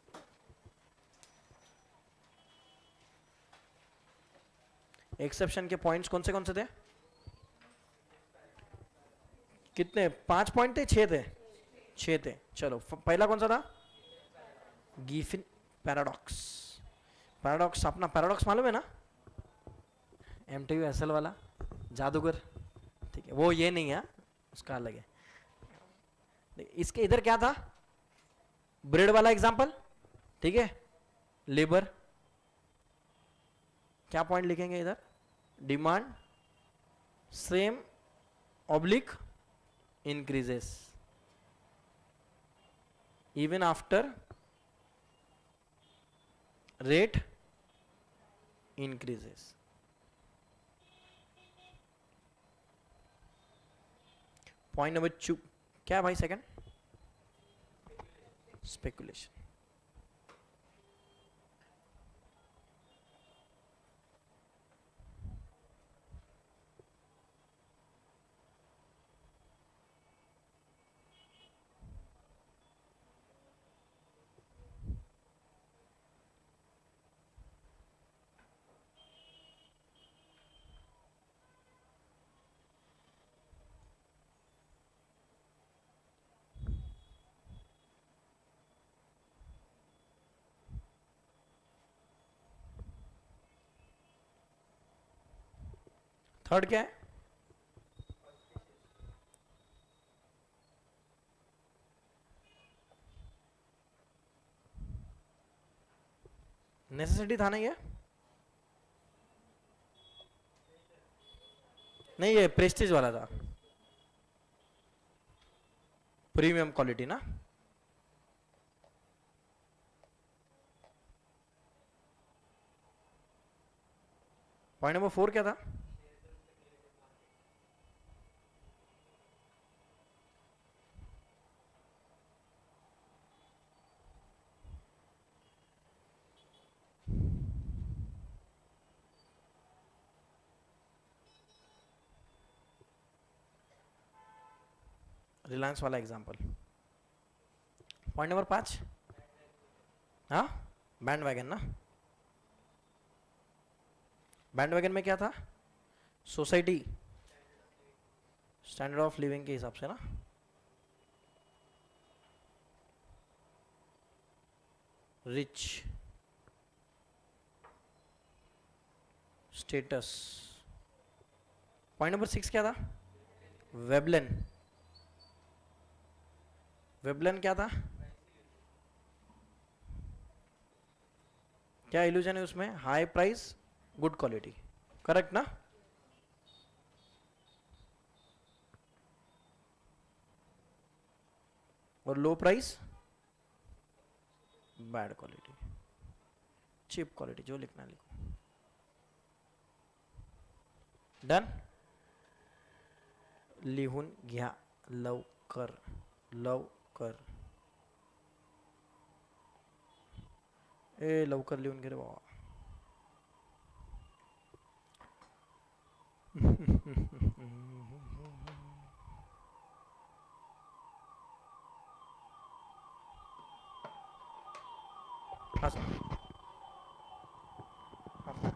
Exception के points कौन से थे? कितने? 5 पॉइंट थे, 6 थे? 6 थे. चलो पहला कौन सा था? Giffen paradox. पैराडॉक्स, अपना पैराडॉक्स मालूम है ना, MTU SL वाला जादूगर, ठीक है, वो ये नहीं है, उसका अलग है. इसके इधर क्या था? ब्रेड वाला एग्जांपल, ठीक है, लेबर. क्या पॉइंट लिखेंगे इधर? Demand same oblique increases even after rate increases. Point number 2 क्या है भाई? Second, speculation. थर्ड क्या है? नेसेसिटी था ना ये? नहीं, ये प्रेस्टीज वाला था, प्रीमियम क्वालिटी ना. पॉइंट नंबर 4 क्या था? रिलायंस वाला एग्जांपल. पॉइंट नंबर 5, हाँ, बैंड वैगन ना. बैंड वैगन में क्या था? सोसाइटी, स्टैंडर्ड ऑफ लिविंग के हिसाब से ना. Rich status. पॉइंट नंबर 6 क्या था? वेबलेन। वेबलेन क्या था? क्या इल्यूजन है उसमें? High price good quality, correct ना? और low price bad quality, cheap quality, जो लिखना लिखो। डन? लिहून घ्या लवकर लवकर। ए लवकर लिहून घे रे बाबा. हाँ सर. हाँ सर.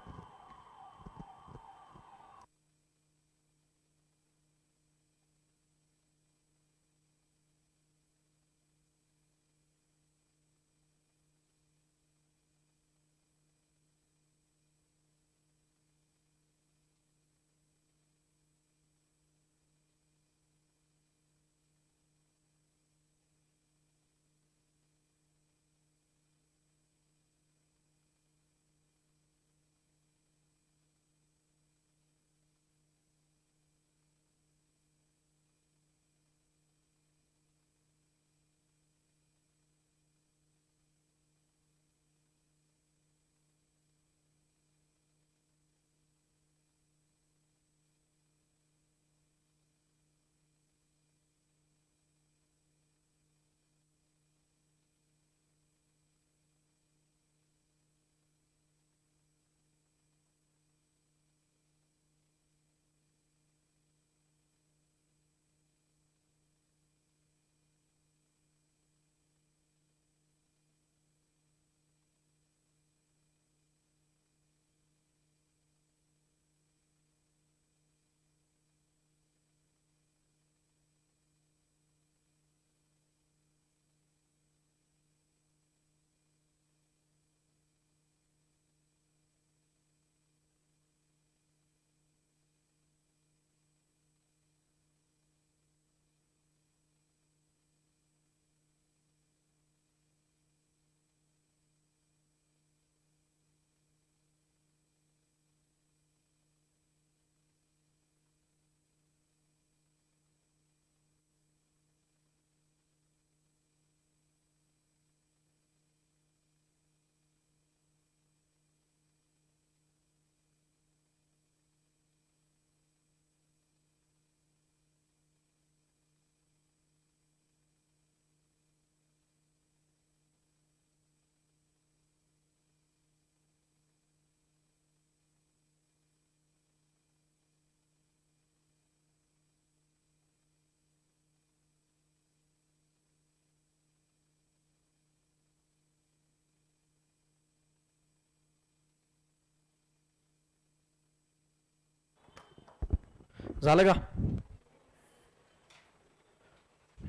झालं का?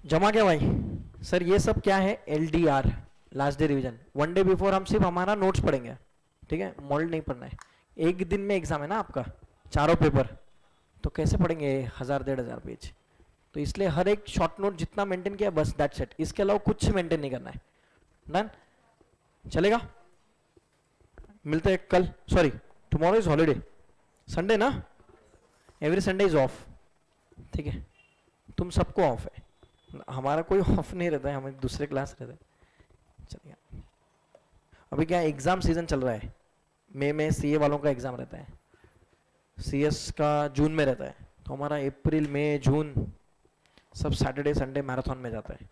जमा क्या भाई? सर ये सब क्या है? LDR, last day revision. 1 day before हम सिर्फ हमारा नोट्स पढ़ेंगे, ठीक है? मॉडल नहीं पढ़ना है. एक दिन में एग्जाम है ना आपका, चारों पेपर, तो कैसे पढ़ेंगे 1000-1500 पेज? तो इसलिए हर एक शॉर्ट नोट जितना मेंटेन किया बस, दैट्स इट. इसके अलावा कुछ मेंटेन नहीं करना है. डन? चलेगा? मिलते हैं कल. Sorry, tomorrow is holiday, Sunday ना? एवरी संडे इज ऑफ, ठीक है? तुम सबको ऑफ है, हमारा कोई ऑफ नहीं रहता है, हमें दूसरे क्लास रहते हैं. चलिए, अभी क्या एग्जाम सीजन चल रहा है. मई में सीए वालों का एग्जाम रहता है, सीएस का जून में रहता है, तो हमारा अप्रैल मई जून सब सैटरडे संडे मैराथन में जाता है.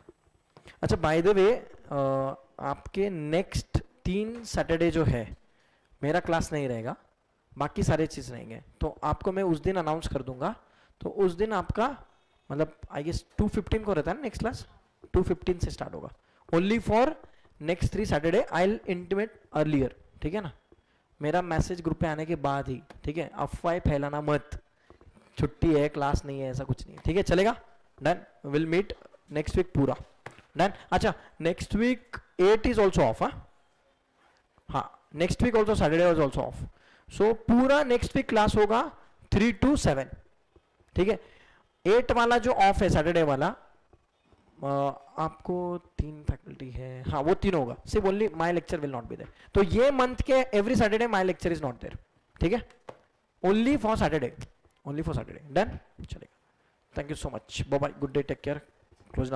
अच्छा, बाय द वे, आपके नेक्स्ट 3 सैटरडे जो है मेरा क्लास नहीं रहेगा, बाकी सारे चीज़ रहेंगे. तो आपको मैं उस दिन अनाउंस कर दूंगा. तो उस दिन आपका मतलब आई गेस 2:15 को रहता है ना नेक्स्ट क्लास. 2:15 से स्टार्ट होगा. Only for next 3 Saturday I will intimate earlier, ठीक है ना? मेरा मैसेज ग्रुप पे आने के बाद ही, ठीक है? अफवाह फैलाना मत, छुट्टी है, क्लास नहीं है, ऐसा कुछ नहीं है, ठीक है? चलेगा? Done. Will meet next week पूरा. डन. अच्छा, next week 8 is also off. हाँ, हाँ next week also Saturday was also off. So पूरा नेक्स्ट वीक क्लास होगा 3 to 7. ठीक है. 8 वाला जो ऑफ है सैटरडे वाला, आपको 3 फैकल्टी है, हाँ वो 3 होगा. सिर्फ only my lecture will not be there. तो ये मंथ के every Saturday my lecture is not there. ठीक है. Only for Saturday. Only for Saturday. Done. चलेगा. Thank you so much. Bye bye. Good day. Take care.